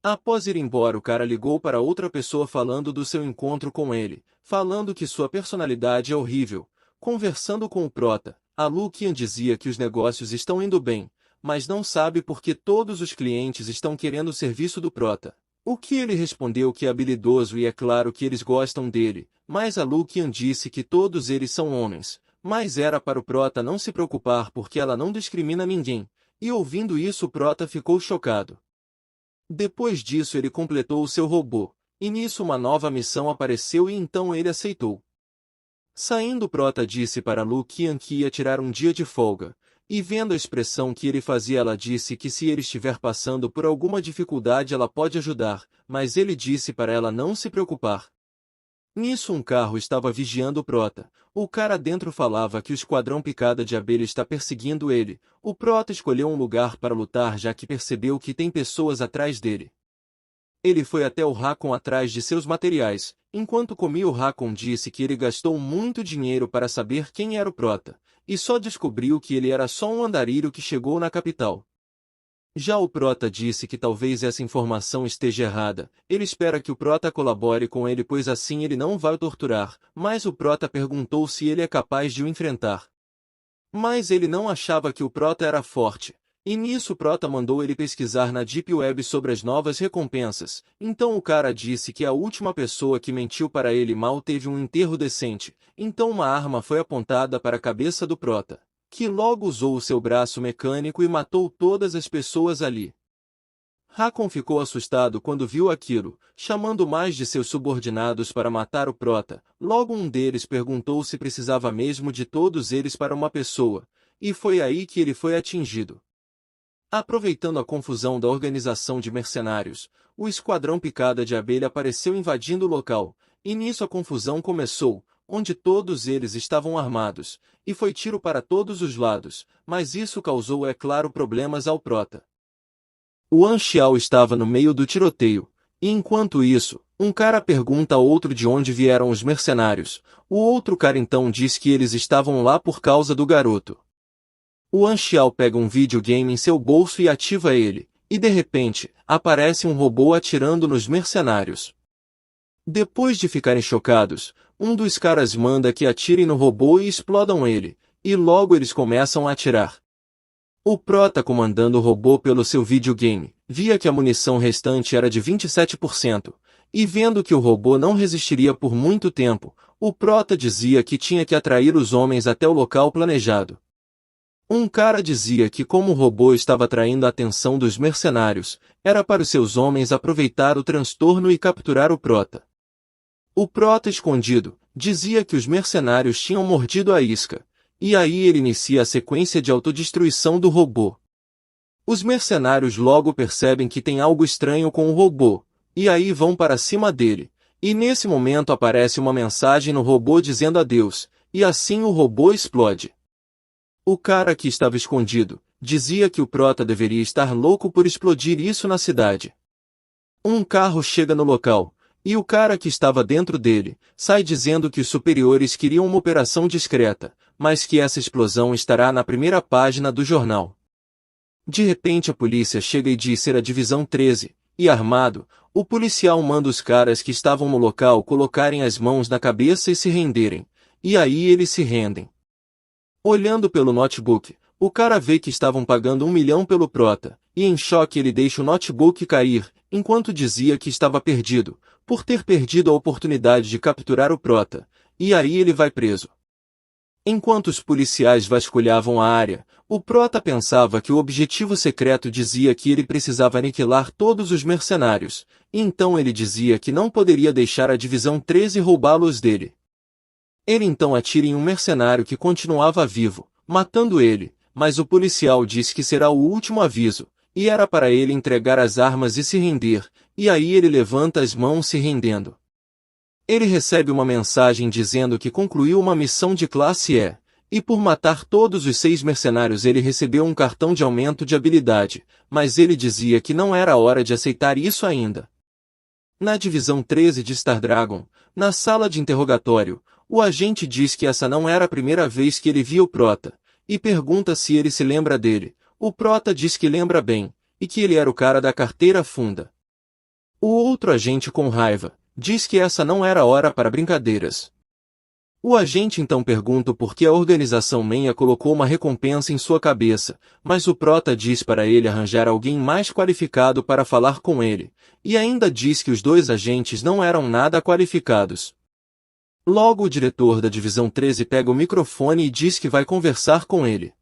Após ir embora o cara ligou para outra pessoa falando do seu encontro com ele, falando que sua personalidade é horrível. Conversando com o Prota, a Lukian dizia que os negócios estão indo bem, mas não sabe por que todos os clientes estão querendo o serviço do Prota. O que ele respondeu que é habilidoso e é claro que eles gostam dele, mas a Lucian disse que todos eles são homens, mas era para o Prota não se preocupar porque ela não discrimina ninguém, e ouvindo isso o Prota ficou chocado. Depois disso ele completou o seu robô, e nisso uma nova missão apareceu e então ele aceitou. Saindo Prota disse para Lucian que ia tirar um dia de folga, e vendo a expressão que ele fazia ela disse que se ele estiver passando por alguma dificuldade ela pode ajudar, mas ele disse para ela não se preocupar. Nisso um carro estava vigiando o Prota. O cara dentro falava que o esquadrão picada de abelha está perseguindo ele. O Prota escolheu um lugar para lutar já que percebeu que tem pessoas atrás dele. Ele foi até o Raccoon atrás de seus materiais. Enquanto comia o Raccoon disse que ele gastou muito dinheiro para saber quem era o Prota, e só descobriu que ele era só um andarilho que chegou na capital. Já o Prota disse que talvez essa informação esteja errada. Ele espera que o Prota colabore com ele pois assim ele não vai o torturar, mas o Prota perguntou se ele é capaz de o enfrentar. Mas ele não achava que o Prota era forte. E nisso o Prota mandou ele pesquisar na Deep Web sobre as novas recompensas. Então o cara disse que a última pessoa que mentiu para ele mal teve um enterro decente. Então uma arma foi apontada para a cabeça do Prota, que logo usou o seu braço mecânico e matou todas as pessoas ali. Raccoon ficou assustado quando viu aquilo, chamando mais de seus subordinados para matar o Prota. Logo um deles perguntou se precisava mesmo de todos eles para uma pessoa, e foi aí que ele foi atingido. Aproveitando a confusão da organização de mercenários, o esquadrão picada de abelha apareceu invadindo o local, e nisso a confusão começou, onde todos eles estavam armados, e foi tiro para todos os lados, mas isso causou é claro problemas ao Prota. O Anxiao estava no meio do tiroteio, e enquanto isso, um cara pergunta a outro de onde vieram os mercenários, o outro cara então diz que eles estavam lá por causa do garoto. O Anxiao pega um videogame em seu bolso e ativa ele, e de repente, aparece um robô atirando nos mercenários. Depois de ficarem chocados, um dos caras manda que atirem no robô e explodam ele, e logo eles começam a atirar. O Prota comandando o robô pelo seu videogame, via que a munição restante era de 27%, e vendo que o robô não resistiria por muito tempo, o Prota dizia que tinha que atrair os homens até o local planejado. Um cara dizia que como o robô estava atraindo a atenção dos mercenários, era para os seus homens aproveitar o transtorno e capturar o Prota. O Prota escondido, dizia que os mercenários tinham mordido a isca, e aí ele inicia a sequência de autodestruição do robô. Os mercenários logo percebem que tem algo estranho com o robô, e aí vão para cima dele, e nesse momento aparece uma mensagem no robô dizendo adeus, e assim o robô explode. O cara que estava escondido, dizia que o Prota deveria estar louco por explodir isso na cidade. Um carro chega no local, e o cara que estava dentro dele, sai dizendo que os superiores queriam uma operação discreta, mas que essa explosão estará na primeira página do jornal. De repente a polícia chega e diz ser a Divisão 13, e armado, o policial manda os caras que estavam no local colocarem as mãos na cabeça e se renderem, e aí eles se rendem. Olhando pelo notebook, o cara vê que estavam pagando 1 milhão pelo Prota, e em choque ele deixa o notebook cair, enquanto dizia que estava perdido, por ter perdido a oportunidade de capturar o Prota, e aí ele vai preso. Enquanto os policiais vasculhavam a área, o Prota pensava que o objetivo secreto dizia que ele precisava aniquilar todos os mercenários, e então ele dizia que não poderia deixar a Divisão 13 roubá-los dele. Ele então atira em um mercenário que continuava vivo, matando ele, mas o policial disse que será o último aviso, e era para ele entregar as armas e se render, e aí ele levanta as mãos se rendendo. Ele recebe uma mensagem dizendo que concluiu uma missão de classe E, e por matar todos os 6 mercenários ele recebeu um cartão de aumento de habilidade, mas ele dizia que não era hora de aceitar isso ainda. Na Divisão 13 de Star Dragon, na sala de interrogatório, o agente diz que essa não era a primeira vez que ele via o Prota, e pergunta se ele se lembra dele. O Prota diz que lembra bem, e que ele era o cara da carteira funda. O outro agente com raiva, diz que essa não era hora para brincadeiras. O agente então pergunta por que a organização Menha colocou uma recompensa em sua cabeça, mas o prota diz para ele arranjar alguém mais qualificado para falar com ele, e ainda diz que os dois agentes não eram nada qualificados. Logo o diretor da Divisão 13 pega o microfone e diz que vai conversar com ele.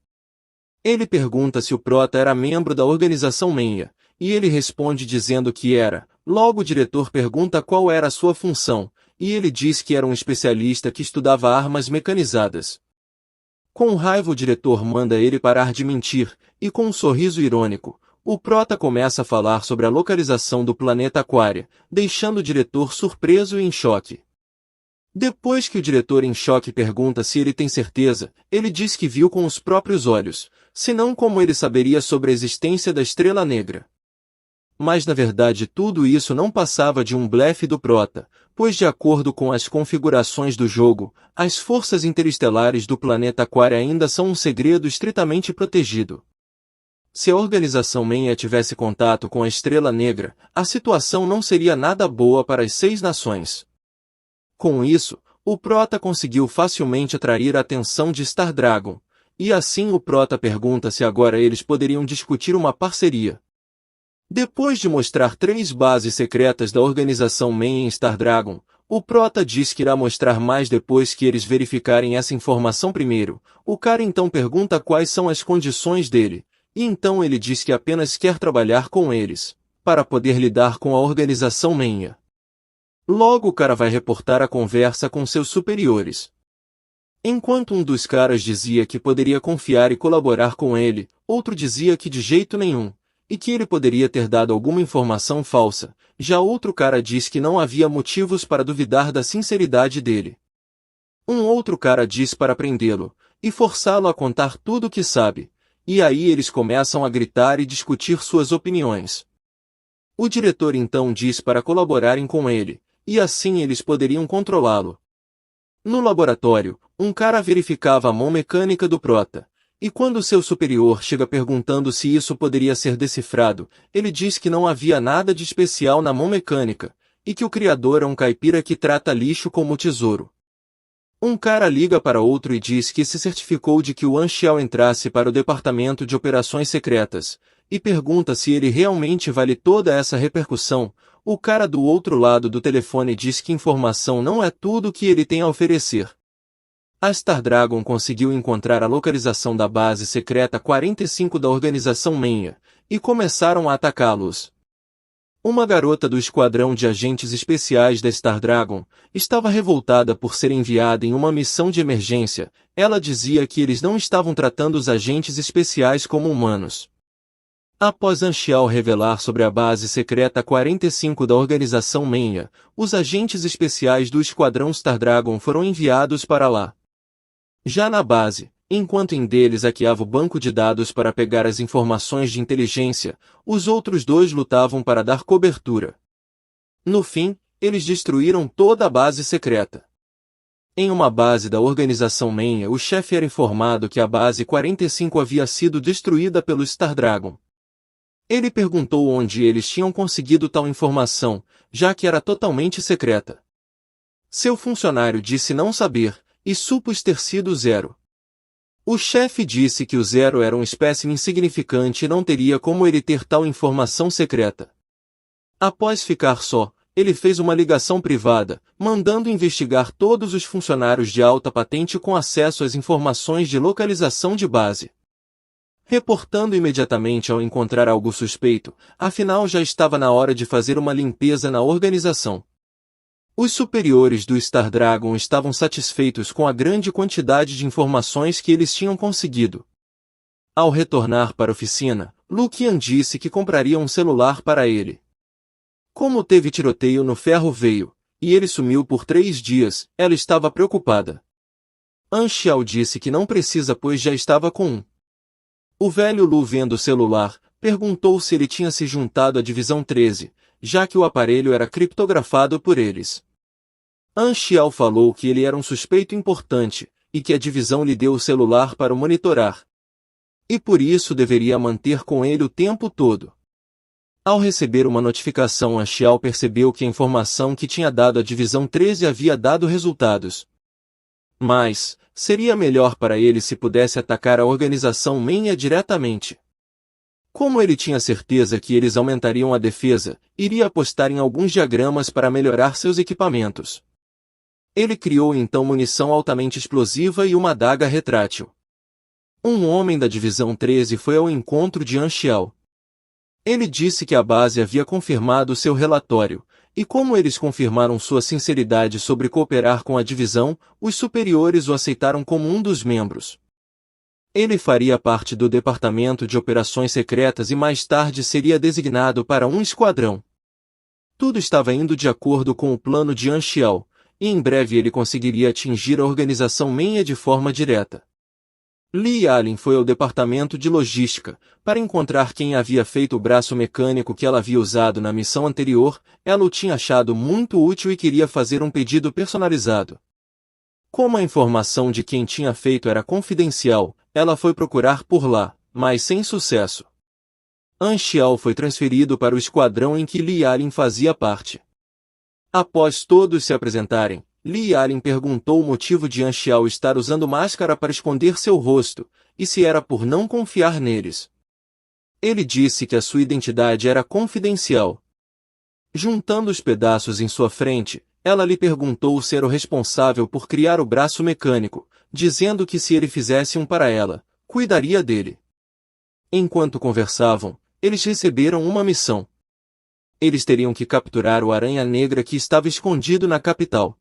Ele pergunta se o prota era membro da organização Menha, e ele responde dizendo que era. Logo o diretor pergunta qual era a sua função, e ele diz que era um especialista que estudava armas mecanizadas. Com raiva o diretor manda ele parar de mentir, e com um sorriso irônico, o prota começa a falar sobre a localização do planeta Aquária, deixando o diretor surpreso e em choque. Depois que o diretor em choque pergunta se ele tem certeza, ele diz que viu com os próprios olhos, senão como ele saberia sobre a existência da Estrela Negra. Mas na verdade tudo isso não passava de um blefe do prota, pois de acordo com as configurações do jogo, as forças interestelares do planeta Aquária ainda são um segredo estritamente protegido. Se a organização Menha tivesse contato com a Estrela Negra, a situação não seria nada boa para as 6 nações. Com isso, o prota conseguiu facilmente atrair a atenção de Star Dragon, e assim o prota pergunta se agora eles poderiam discutir uma parceria. Depois de mostrar 3 bases secretas da organização Menha em Star Dragon, o prota diz que irá mostrar mais depois que eles verificarem essa informação primeiro. O cara então pergunta quais são as condições dele, e então ele diz que apenas quer trabalhar com eles, para poder lidar com a organização Menha. Logo o cara vai reportar a conversa com seus superiores. Enquanto um dos caras dizia que poderia confiar e colaborar com ele, outro dizia que de jeito nenhum, e que ele poderia ter dado alguma informação falsa, já outro cara diz que não havia motivos para duvidar da sinceridade dele. Um outro cara diz para prendê-lo, e forçá-lo a contar tudo o que sabe, e aí eles começam a gritar e discutir suas opiniões. O diretor então diz para colaborarem com ele, e assim eles poderiam controlá-lo. No laboratório, um cara verificava a mão mecânica do prota. E quando seu superior chega perguntando se isso poderia ser decifrado, ele diz que não havia nada de especial na mão mecânica, e que o criador é um caipira que trata lixo como tesouro. Um cara liga para outro e diz que se certificou de que o Anxiao entrasse para o Departamento de Operações Secretas, e pergunta se ele realmente vale toda essa repercussão. O cara do outro lado do telefone diz que informação não é tudo o que ele tem a oferecer. A Star Dragon conseguiu encontrar a localização da base secreta 45 da organização Menha, e começaram a atacá-los. Uma garota do esquadrão de agentes especiais da Star Dragon estava revoltada por ser enviada em uma missão de emergência. Ela dizia que eles não estavam tratando os agentes especiais como humanos. Após Anxiao revelar sobre a base secreta 45 da organização Menha, os agentes especiais do esquadrão Star Dragon foram enviados para lá. Já na base, enquanto um deles hackeava o banco de dados para pegar as informações de inteligência, os outros 2 lutavam para dar cobertura. No fim, eles destruíram toda a base secreta. Em uma base da organização Menha, o chefe era informado que a base 45 havia sido destruída pelo Star Dragon. Ele perguntou onde eles tinham conseguido tal informação, já que era totalmente secreta. Seu funcionário disse não saber, e supôs ter sido Zero. O chefe disse que o Zero era um espécime insignificante e não teria como ele ter tal informação secreta. Após ficar só, ele fez uma ligação privada, mandando investigar todos os funcionários de alta patente com acesso às informações de localização de base. Reportando imediatamente ao encontrar algo suspeito, afinal já estava na hora de fazer uma limpeza na organização. Os superiores do Star Dragon estavam satisfeitos com a grande quantidade de informações que eles tinham conseguido. Ao retornar para a oficina, Lucian disse que compraria um celular para ele. Como teve tiroteio no ferro veio, e ele sumiu por 3 dias, ela estava preocupada. Anxiao disse que não precisa pois já estava com um. O velho Lu vendo o celular, perguntou se ele tinha se juntado à Divisão 13, já que o aparelho era criptografado por eles. Anxiao falou que ele era um suspeito importante, e que a divisão lhe deu o celular para o monitorar. E por isso deveria manter com ele o tempo todo. Ao receber uma notificação, Anxiao percebeu que a informação que tinha dado à Divisão 13 havia dado resultados. Mas, seria melhor para ele se pudesse atacar a organização Menya diretamente. Como ele tinha certeza que eles aumentariam a defesa, iria apostar em alguns diagramas para melhorar seus equipamentos. Ele criou então munição altamente explosiva e uma adaga retrátil. Um homem da Divisão 13 foi ao encontro de Anxiao. Ele disse que a base havia confirmado seu relatório, e como eles confirmaram sua sinceridade sobre cooperar com a divisão, os superiores o aceitaram como um dos membros. Ele faria parte do Departamento de Operações Secretas e mais tarde seria designado para um esquadrão. Tudo estava indo de acordo com o plano de Anxiao, e em breve ele conseguiria atingir a organização Menya de forma direta. Li Allen foi ao departamento de logística, para encontrar quem havia feito o braço mecânico que ela havia usado na missão anterior. Ela o tinha achado muito útil e queria fazer um pedido personalizado. Como a informação de quem tinha feito era confidencial, ela foi procurar por lá, mas sem sucesso. Anxiao foi transferido para o esquadrão em que Li Allen fazia parte. Após todos se apresentarem, Li Allen perguntou o motivo de Anxiao estar usando máscara para esconder seu rosto, e se era por não confiar neles. Ele disse que a sua identidade era confidencial. Juntando os pedaços em sua frente, ela lhe perguntou se era o responsável por criar o braço mecânico, dizendo que se ele fizesse um para ela, cuidaria dele. Enquanto conversavam, eles receberam uma missão. Eles teriam que capturar o Aranha Negra que estava escondido na capital.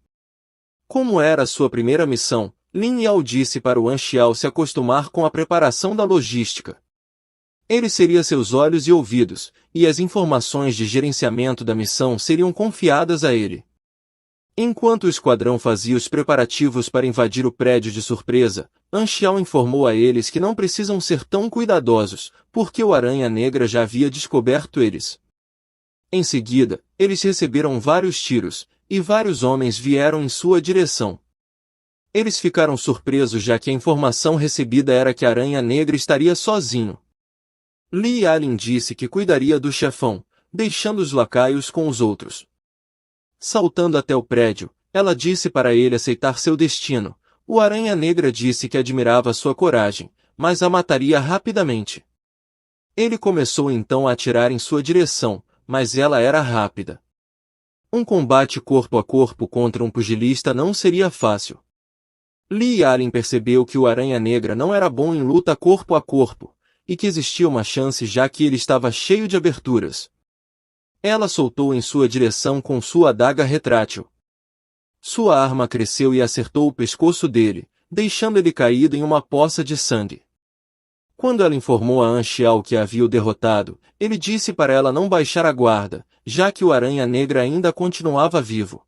Como era sua primeira missão, Lin Yao disse para o Anxiao se acostumar com a preparação da logística. Ele seria seus olhos e ouvidos, e as informações de gerenciamento da missão seriam confiadas a ele. Enquanto o esquadrão fazia os preparativos para invadir o prédio de surpresa, Anxiao informou a eles que não precisam ser tão cuidadosos, porque o Aranha Negra já havia descoberto eles. Em seguida, eles receberam vários tiros, e vários homens vieram em sua direção. Eles ficaram surpresos já que a informação recebida era que a Aranha Negra estaria sozinho. Li Allen disse que cuidaria do chefão, deixando os lacaios com os outros. Saltando até o prédio, ela disse para ele aceitar seu destino. O Aranha Negra disse que admirava sua coragem, mas a mataria rapidamente. Ele começou então a atirar em sua direção, mas ela era rápida. Um combate corpo a corpo contra um pugilista não seria fácil. Li Allen percebeu que o Aranha Negra não era bom em luta corpo a corpo, e que existia uma chance já que ele estava cheio de aberturas. Ela soltou em sua direção com sua adaga retrátil. Sua arma cresceu e acertou o pescoço dele, deixando ele caído em uma poça de sangue. Quando ela informou a Anxiao que havia o derrotado, ele disse para ela não baixar a guarda, já que o Aranha Negra ainda continuava vivo.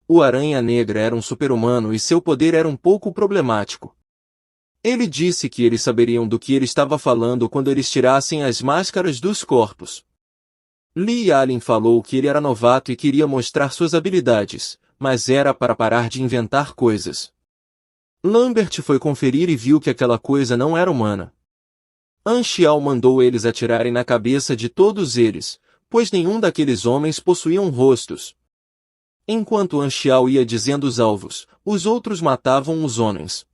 O Aranha Negra era um super-humano e seu poder era um pouco problemático. Ele disse que eles saberiam do que ele estava falando quando eles tirassem as máscaras dos corpos. Li Allen falou que ele era novato e queria mostrar suas habilidades, mas era para parar de inventar coisas. Lambert foi conferir e viu que aquela coisa não era humana. Anxiao mandou eles atirarem na cabeça de todos eles, pois nenhum daqueles homens possuíam rostos. Enquanto Anxiao ia dizendo os alvos, os outros matavam os homens.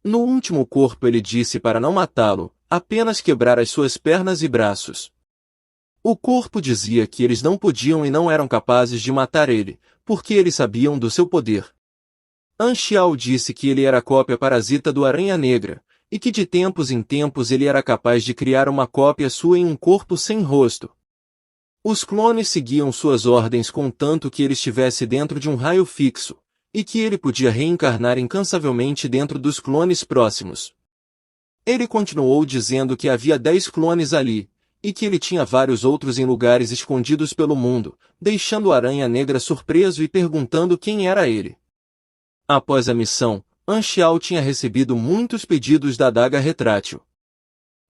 No último corpo ele disse para não matá-lo, apenas quebrar as suas pernas e braços. O corpo dizia que eles não podiam e não eram capazes de matar ele, porque eles sabiam do seu poder. Anxiao disse que ele era a cópia parasita do Aranha Negra, e que de tempos em tempos ele era capaz de criar uma cópia sua em um corpo sem rosto. Os clones seguiam suas ordens contanto que ele estivesse dentro de um raio fixo, e que ele podia reencarnar incansavelmente dentro dos clones próximos. Ele continuou dizendo que havia 10 clones ali, e que ele tinha vários outros em lugares escondidos pelo mundo, deixando o Aranha Negra surpreso e perguntando quem era ele. Após a missão, Anxiao tinha recebido muitos pedidos da adaga retrátil.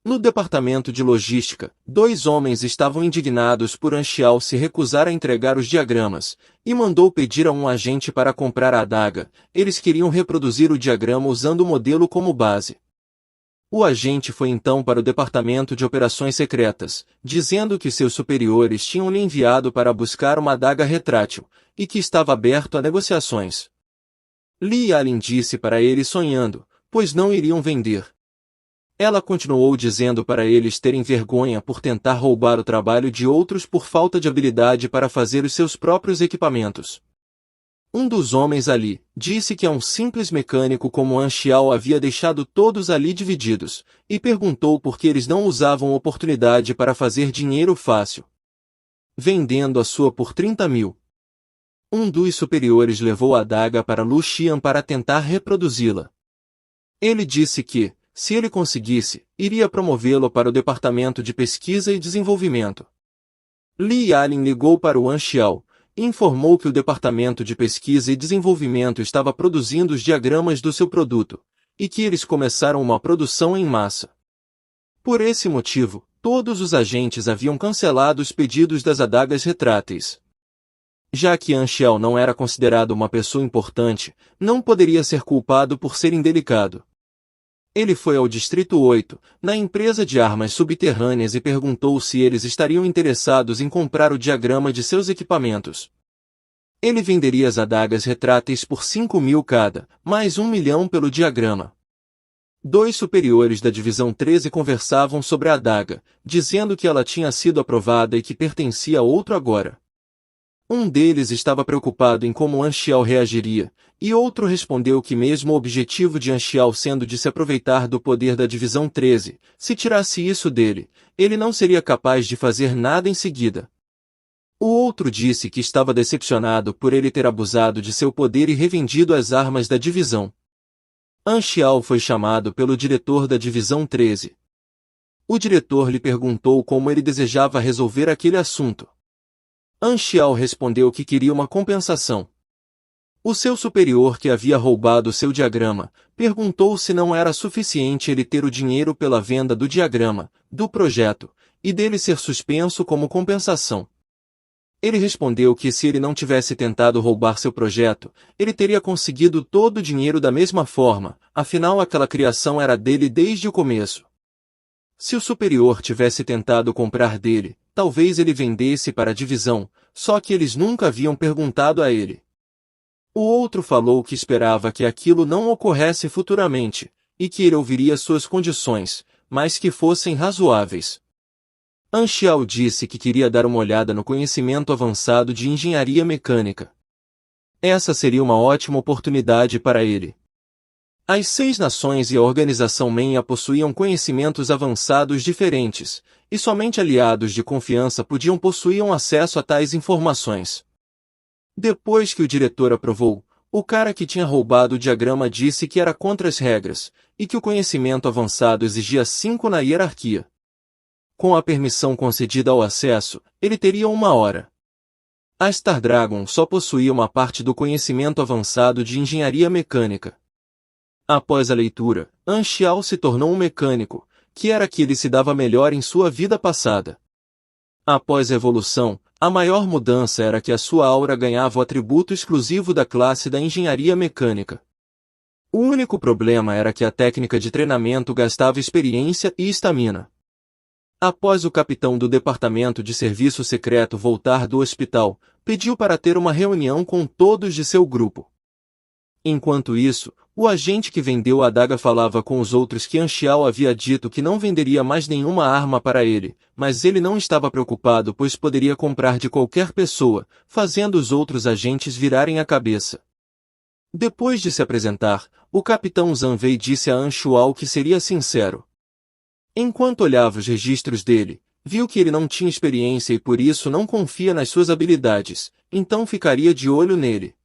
No departamento de logística, 2 homens estavam indignados por Anxiao se recusar a entregar os diagramas, e mandou pedir a um agente para comprar a adaga. Eles queriam reproduzir o diagrama usando o modelo como base. O agente foi então para o departamento de operações secretas, dizendo que seus superiores tinham lhe enviado para buscar uma adaga retrátil, e que estava aberto a negociações. Li Yalin disse para ele sonhando, pois não iriam vender. Ela continuou dizendo para eles terem vergonha por tentar roubar o trabalho de outros por falta de habilidade para fazer os seus próprios equipamentos. Um dos homens ali disse que a um simples mecânico como An Xiao havia deixado todos ali divididos, e perguntou por que eles não usavam a oportunidade para fazer dinheiro fácil, vendendo a sua por 30.000. Um dos superiores levou a adaga para Lu Xian para tentar reproduzi-la. Ele disse que, se ele conseguisse, iria promovê-lo para o departamento de pesquisa e desenvolvimento. Li Yalin ligou para o An Xiao e informou que o departamento de pesquisa e desenvolvimento estava produzindo os diagramas do seu produto, e que eles começaram uma produção em massa. Por esse motivo, todos os agentes haviam cancelado os pedidos das adagas retráteis. Já que An Xiao não era considerado uma pessoa importante, não poderia ser culpado por ser indelicado. Ele foi ao Distrito 8, na empresa de armas subterrâneas e perguntou se eles estariam interessados em comprar o diagrama de seus equipamentos. Ele venderia as adagas retráteis por 5.000 cada, mais 1 milhão pelo diagrama. Dois superiores da Divisão 13 conversavam sobre a adaga, dizendo que ela tinha sido aprovada e que pertencia a outro agora. Um deles estava preocupado em como An Xiao reagiria, e outro respondeu que mesmo o objetivo de An Xiao sendo de se aproveitar do poder da Divisão 13, se tirasse isso dele, ele não seria capaz de fazer nada em seguida. O outro disse que estava decepcionado por ele ter abusado de seu poder e revendido as armas da divisão. An Xiao foi chamado pelo diretor da Divisão 13. O diretor lhe perguntou como ele desejava resolver aquele assunto. An Xiao respondeu que queria uma compensação. O seu superior que havia roubado seu diagrama, perguntou se não era suficiente ele ter o dinheiro pela venda do diagrama, do projeto, e dele ser suspenso como compensação. Ele respondeu que se ele não tivesse tentado roubar seu projeto, ele teria conseguido todo o dinheiro da mesma forma, afinal aquela criação era dele desde o começo. Se o superior tivesse tentado comprar dele, talvez ele vendesse para a divisão, só que eles nunca haviam perguntado a ele. O outro falou que esperava que aquilo não ocorresse futuramente, e que ele ouviria suas condições, mas que fossem razoáveis. An Xiao disse que queria dar uma olhada no conhecimento avançado de engenharia mecânica. Essa seria uma ótima oportunidade para ele. As 6 nações e a organização MENA possuíam conhecimentos avançados diferentes, e somente aliados de confiança podiam possuir acesso a tais informações. Depois que o diretor aprovou, o cara que tinha roubado o diagrama disse que era contra as regras, e que o conhecimento avançado exigia 5 na hierarquia. Com a permissão concedida ao acesso, ele teria 1 hora. A Star Dragon só possuía uma parte do conhecimento avançado de engenharia mecânica. Após a leitura, An Xiao se tornou um mecânico, que era que ele se dava melhor em sua vida passada. Após a evolução, a maior mudança era que a sua aura ganhava o atributo exclusivo da classe da engenharia mecânica. O único problema era que a técnica de treinamento gastava experiência e estamina. Após o capitão do departamento de serviço secreto voltar do hospital, pediu para ter uma reunião com todos de seu grupo. Enquanto isso, o agente que vendeu a adaga falava com os outros que An Xiao havia dito que não venderia mais nenhuma arma para ele, mas ele não estava preocupado pois poderia comprar de qualquer pessoa, fazendo os outros agentes virarem a cabeça. Depois de se apresentar, o capitão Zhang Wei disse a An Xiao que seria sincero. Enquanto olhava os registros dele, viu que ele não tinha experiência e por isso não confia nas suas habilidades, então ficaria de olho nele.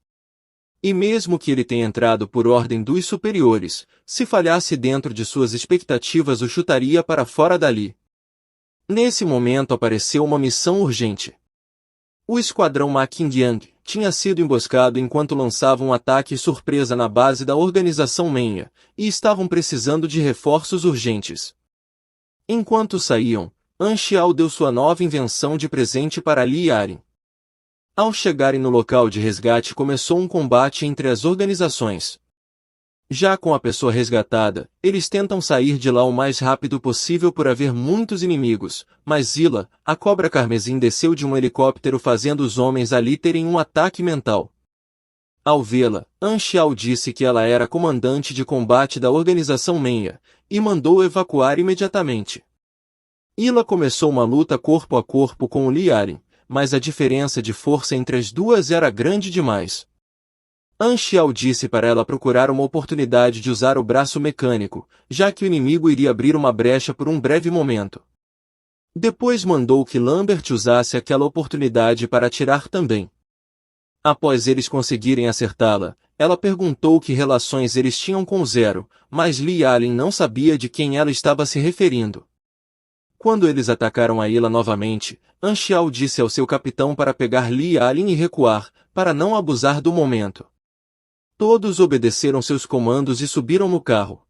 E mesmo que ele tenha entrado por ordem dos superiores, se falhasse dentro de suas expectativas o chutaria para fora dali. Nesse momento apareceu uma missão urgente. O esquadrão Ma Qingyang tinha sido emboscado enquanto lançavam um ataque surpresa na base da organização MENA, e estavam precisando de reforços urgentes. Enquanto saíam, An Xiao deu sua nova invenção de presente para Li Yalin. Ao chegarem no local de resgate começou um combate entre as organizações. Já com a pessoa resgatada, eles tentam sair de lá o mais rápido possível por haver muitos inimigos, mas Zila, a cobra carmesim desceu de um helicóptero fazendo os homens ali terem um ataque mental. Ao vê-la, Anxiao disse que ela era comandante de combate da organização Meia, e mandou evacuar imediatamente. Ila começou uma luta corpo a corpo com o Li Yalin, mas a diferença de força entre as duas era grande demais. Anxiao disse para ela procurar uma oportunidade de usar o braço mecânico, já que o inimigo iria abrir uma brecha por um breve momento. Depois mandou que Lambert usasse aquela oportunidade para atirar também. Após eles conseguirem acertá-la, ela perguntou que relações eles tinham com Zero, mas Li Yalin não sabia de quem ela estava se referindo. Quando eles atacaram a ilha novamente, Anxiao disse ao seu capitão para pegar Li Yalin e recuar, para não abusar do momento. Todos obedeceram seus comandos e subiram no carro.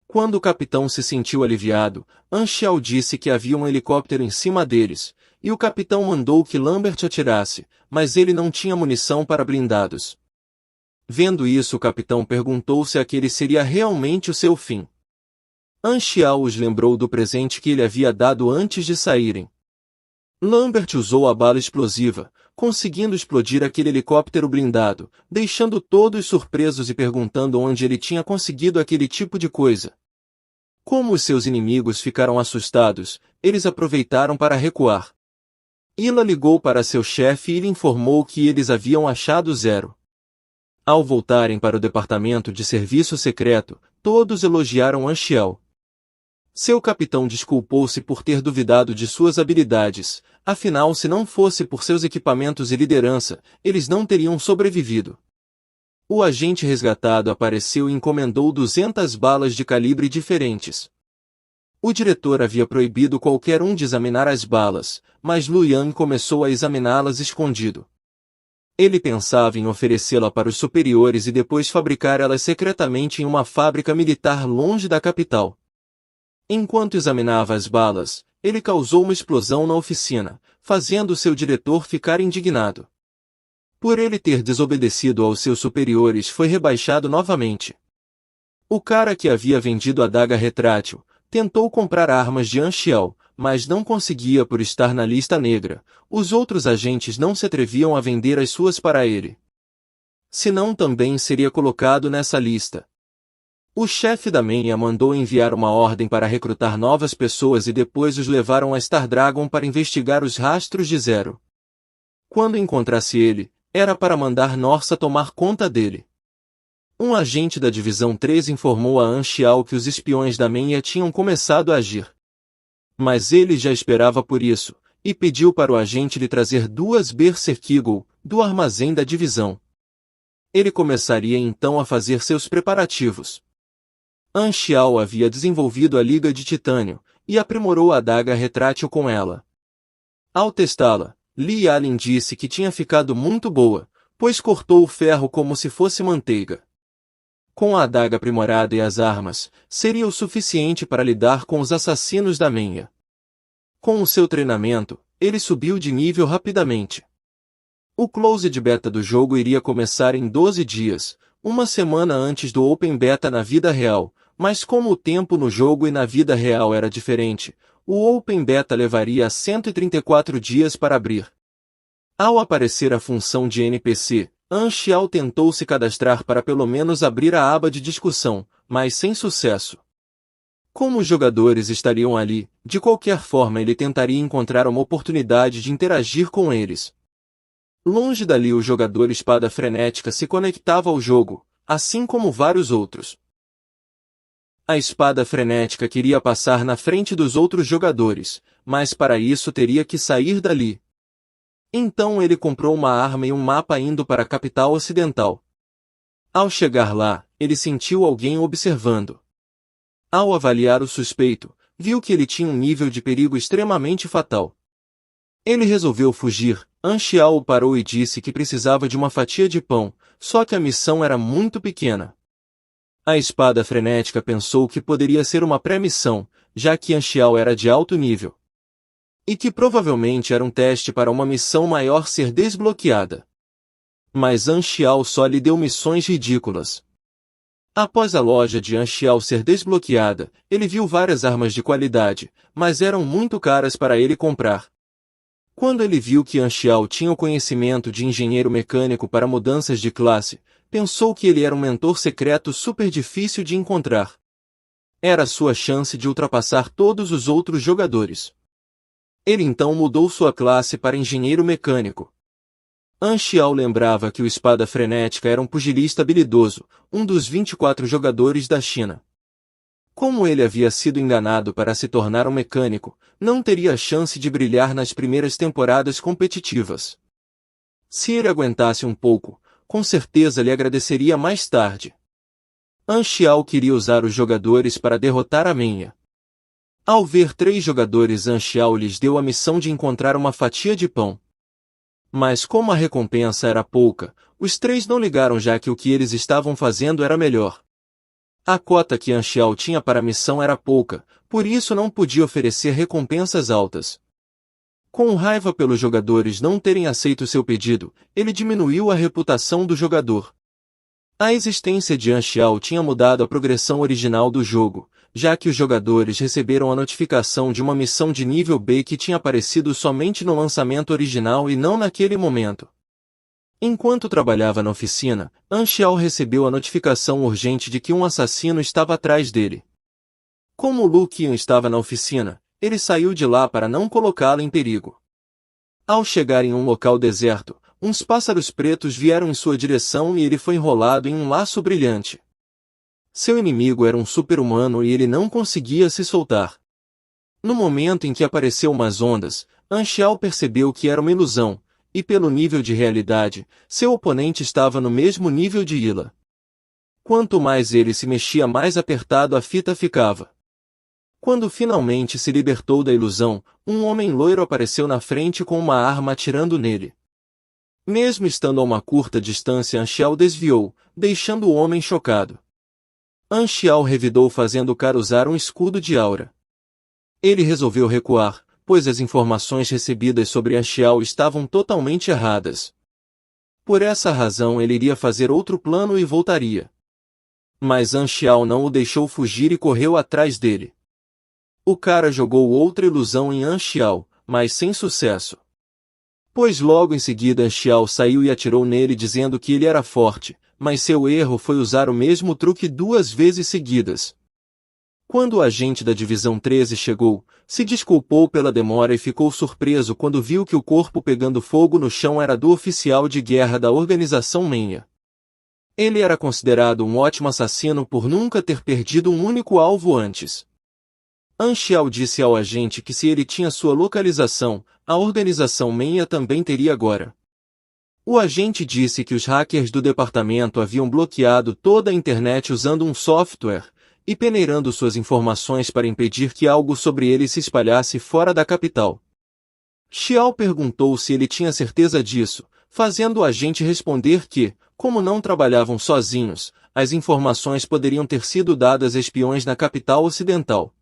Quando o capitão se sentiu aliviado, Anxiao disse que havia um helicóptero em cima deles, e o capitão mandou que Lambert atirasse, mas ele não tinha munição para blindados. Vendo isso, o capitão perguntou se aquele seria realmente o seu fim. Anxiao os lembrou do presente que ele havia dado antes de saírem. Lambert usou a bala explosiva, conseguindo explodir aquele helicóptero blindado, deixando todos surpresos e perguntando onde ele tinha conseguido aquele tipo de coisa. Como os seus inimigos ficaram assustados, eles aproveitaram para recuar. Ila ligou para seu chefe e lhe informou que eles haviam achado Zero. Ao voltarem para o departamento de serviço secreto, todos elogiaram Anxiao. Seu capitão desculpou-se por ter duvidado de suas habilidades, afinal se não fosse por seus equipamentos e liderança, eles não teriam sobrevivido. O agente resgatado apareceu e encomendou 200 balas de calibre diferentes. O diretor havia proibido qualquer um de examinar as balas, mas Lu Yan começou a examiná-las escondido. Ele pensava em oferecê-la para os superiores e depois fabricar elas secretamente em uma fábrica militar longe da capital. Enquanto examinava as balas, ele causou uma explosão na oficina, fazendo seu diretor ficar indignado. Por ele ter desobedecido aos seus superiores, foi rebaixado novamente. O cara que havia vendido a adaga retrátil tentou comprar armas de Anxiao, mas não conseguia por estar na lista negra. Os outros agentes não se atreviam a vender as suas para ele. Senão também seria colocado nessa lista. O chefe da Menia mandou enviar uma ordem para recrutar novas pessoas e depois os levaram a Star Dragon para investigar os rastros de Zero. Quando encontrasse ele, era para mandar Norsa tomar conta dele. Um agente da Divisão 3 informou a Anxiao que os espiões da Menia tinham começado a agir. Mas ele já esperava por isso, e pediu para o agente lhe trazer 2 Berserk Eagle, do armazém da divisão. Ele começaria então a fazer seus preparativos. Anxiao havia desenvolvido a liga de titânio, e aprimorou a adaga retrátil com ela. Ao testá-la, Li Yalin disse que tinha ficado muito boa, pois cortou o ferro como se fosse manteiga. Com a adaga aprimorada e as armas, seria o suficiente para lidar com os assassinos da Menia. Com o seu treinamento, ele subiu de nível rapidamente. O Closed Beta do jogo iria começar em 12 dias, uma semana antes do Open Beta na vida real, mas como o tempo no jogo e na vida real era diferente, o Open Beta levaria 134 dias para abrir. Ao aparecer a função de NPC, Anxiao tentou se cadastrar para pelo menos abrir a aba de discussão, mas sem sucesso. Como os jogadores estariam ali, de qualquer forma ele tentaria encontrar uma oportunidade de interagir com eles. Longe dali o jogador Espada Frenética se conectava ao jogo, assim como vários outros. A Espada Frenética queria passar na frente dos outros jogadores, mas para isso teria que sair dali. Então ele comprou uma arma e um mapa indo para a capital ocidental. Ao chegar lá, ele sentiu alguém observando. Ao avaliar o suspeito, viu que ele tinha um nível de perigo extremamente fatal. Ele resolveu fugir. Anxiao o parou e disse que precisava de uma fatia de pão, só que a missão era muito pequena. A Espada Frenética pensou que poderia ser uma pré-missão, já que Anxiao era de alto nível. E que provavelmente era um teste para uma missão maior ser desbloqueada. Mas Anxiao só lhe deu missões ridículas. Após a loja de Anxiao ser desbloqueada, ele viu várias armas de qualidade, mas eram muito caras para ele comprar. Quando ele viu que Anxiao tinha o conhecimento de engenheiro mecânico para mudanças de classe, pensou que ele era um mentor secreto super difícil de encontrar. Era sua chance de ultrapassar todos os outros jogadores. Ele então mudou sua classe para engenheiro mecânico. Anxiao lembrava que o Espada Frenética era um pugilista habilidoso, um dos 24 jogadores da China. Como ele havia sido enganado para se tornar um mecânico, não teria chance de brilhar nas primeiras temporadas competitivas. Se ele aguentasse um pouco, com certeza lhe agradeceria mais tarde. Anxiao queria usar os jogadores para derrotar a Menya. Ao ver 3 jogadores, Anxiao lhes deu a missão de encontrar uma fatia de pão. Mas como a recompensa era pouca, os 3 não ligaram, já que o que eles estavam fazendo era melhor. A cota que Anxiao tinha para a missão era pouca, por isso não podia oferecer recompensas altas. Com raiva pelos jogadores não terem aceito seu pedido, ele diminuiu a reputação do jogador. A existência de Anxiao tinha mudado a progressão original do jogo, já que os jogadores receberam a notificação de uma missão de nível B que tinha aparecido somente no lançamento original e não naquele momento. Enquanto trabalhava na oficina, Anxiao recebeu a notificação urgente de que um assassino estava atrás dele. Como Lu Qian estava na oficina, ele saiu de lá para não colocá-lo em perigo. Ao chegar em um local deserto, uns pássaros pretos vieram em sua direção e ele foi enrolado em um laço brilhante. Seu inimigo era um super-humano e ele não conseguia se soltar. No momento em que apareceu umas ondas, Anxiao percebeu que era uma ilusão, e pelo nível de realidade, seu oponente estava no mesmo nível de Ila. Quanto mais ele se mexia, mais apertado a fita ficava. Quando finalmente se libertou da ilusão, um homem loiro apareceu na frente com uma arma atirando nele. Mesmo estando a uma curta distância, Anxiao desviou, deixando o homem chocado. Anxiao revidou fazendo o cara usar um escudo de aura. Ele resolveu recuar, pois as informações recebidas sobre Anxiao estavam totalmente erradas. Por essa razão ele iria fazer outro plano e voltaria. Mas Anxiao não o deixou fugir e correu atrás dele. O cara jogou outra ilusão em Anxiao, mas sem sucesso. Pois logo em seguida Anxiao saiu e atirou nele dizendo que ele era forte, mas seu erro foi usar o mesmo truque 2 vezes seguidas. Quando o agente da Divisão 13 chegou, se desculpou pela demora e ficou surpreso quando viu que o corpo pegando fogo no chão era do oficial de guerra da organização Menya. Ele era considerado um ótimo assassino por nunca ter perdido um único alvo antes. Anxiao disse ao agente que se ele tinha sua localização, a organização Menya também teria agora. O agente disse que os hackers do departamento haviam bloqueado toda a internet usando um software, e peneirando suas informações para impedir que algo sobre ele se espalhasse fora da capital. Xiao perguntou se ele tinha certeza disso, fazendo o agente responder que, como não trabalhavam sozinhos, as informações poderiam ter sido dadas a espiões na capital ocidental.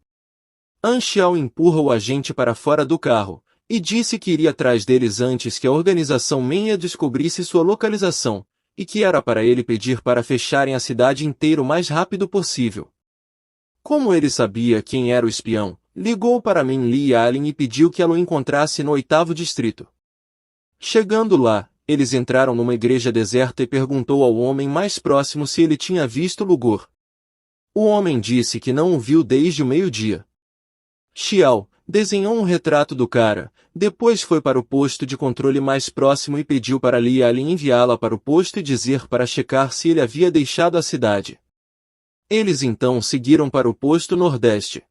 Anxiao empurra o agente para fora do carro, e disse que iria atrás deles antes que a organização Menya descobrisse sua localização, e que era para ele pedir para fecharem a cidade inteira o mais rápido possível. Como ele sabia quem era o espião, ligou para Min Li Allen e pediu que ela o encontrasse no 8º distrito. Chegando lá, eles entraram numa igreja deserta e perguntou ao homem mais próximo se ele tinha visto Lugor. O homem disse que não o viu desde o meio-dia. Xiao desenhou um retrato do cara, depois foi para o posto de controle mais próximo e pediu para Li Allen enviá-la para o posto e dizer para checar se ele havia deixado a cidade. Eles então seguiram para o posto nordeste.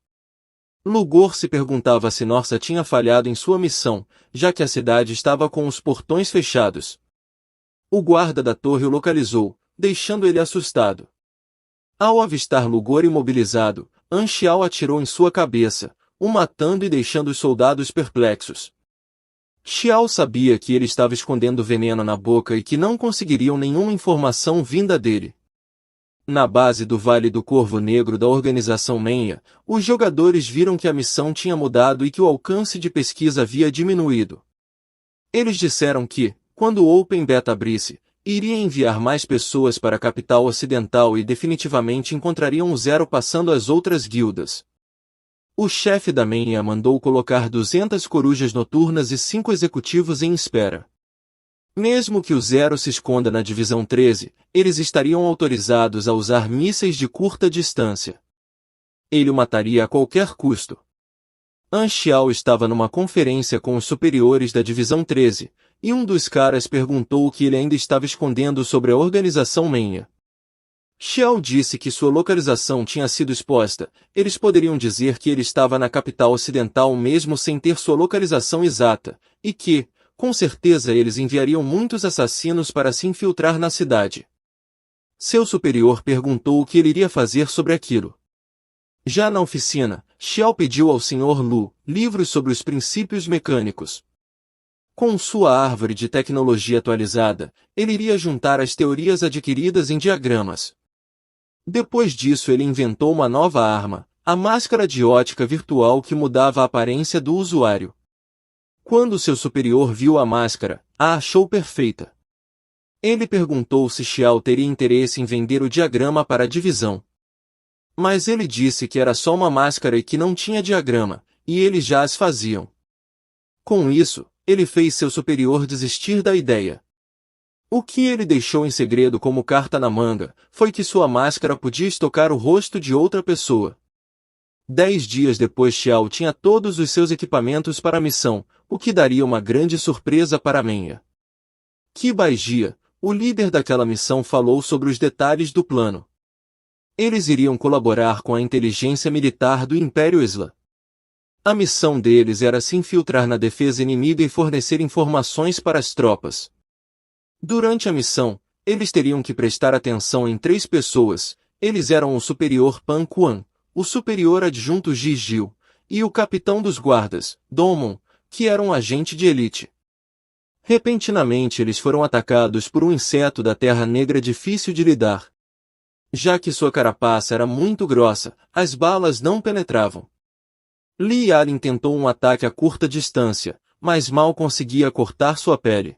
Lugor se perguntava se Norsa tinha falhado em sua missão, já que a cidade estava com os portões fechados. O guarda da torre o localizou, deixando ele assustado. Ao avistar Lugor imobilizado, Anxiao atirou em sua cabeça, o matando e deixando os soldados perplexos. Xiao sabia que ele estava escondendo veneno na boca e que não conseguiriam nenhuma informação vinda dele. Na base do Vale do Corvo Negro da organização Menya, os jogadores viram que a missão tinha mudado e que o alcance de pesquisa havia diminuído. Eles disseram que, quando o Open Beta abrisse, iria enviar mais pessoas para a capital ocidental e definitivamente encontrariam o Zero passando as outras guildas. O chefe da Menia mandou colocar 200 corujas noturnas e 5 executivos em espera. Mesmo que o Zero se esconda na Divisão 13, eles estariam autorizados a usar mísseis de curta distância. Ele o mataria a qualquer custo. An Xiao estava numa conferência com os superiores da Divisão 13, e um dos caras perguntou o que ele ainda estava escondendo sobre a organização Menia. Xiao disse que sua localização tinha sido exposta. Eles poderiam dizer que ele estava na capital ocidental mesmo sem ter sua localização exata, e que, com certeza eles enviariam muitos assassinos para se infiltrar na cidade. Seu superior perguntou o que ele iria fazer sobre aquilo. Já na oficina, Xiao pediu ao Sr. Lu livros sobre os princípios mecânicos. Com sua árvore de tecnologia atualizada, ele iria juntar as teorias adquiridas em diagramas. Depois disso ele inventou uma nova arma, a máscara de ótica virtual que mudava a aparência do usuário. Quando seu superior viu a máscara, a achou perfeita. Ele perguntou se Xiao teria interesse em vender o diagrama para a divisão. Mas ele disse que era só uma máscara e que não tinha diagrama, e eles já as faziam. Com isso, ele fez seu superior desistir da ideia. O que ele deixou em segredo como carta na manga, foi que sua máscara podia estocar o rosto de outra pessoa. 10 dias depois Xiao tinha todos os seus equipamentos para a missão, o que daria uma grande surpresa para a Menia. Qi Baijia, o líder daquela missão, falou sobre os detalhes do plano. Eles iriam colaborar com a inteligência militar do Império Isla. A missão deles era se infiltrar na defesa inimiga e fornecer informações para as tropas. Durante a missão, eles teriam que prestar atenção em 3 pessoas. Eles eram o superior Pan Quan, o superior adjunto Ji Jiu, e o capitão dos guardas, Domon, que era um agente de elite. Repentinamente eles foram atacados por um inseto da Terra Negra difícil de lidar. Já que sua carapaça era muito grossa, as balas não penetravam. Li Yalin tentou um ataque a curta distância, mas mal conseguia cortar sua pele.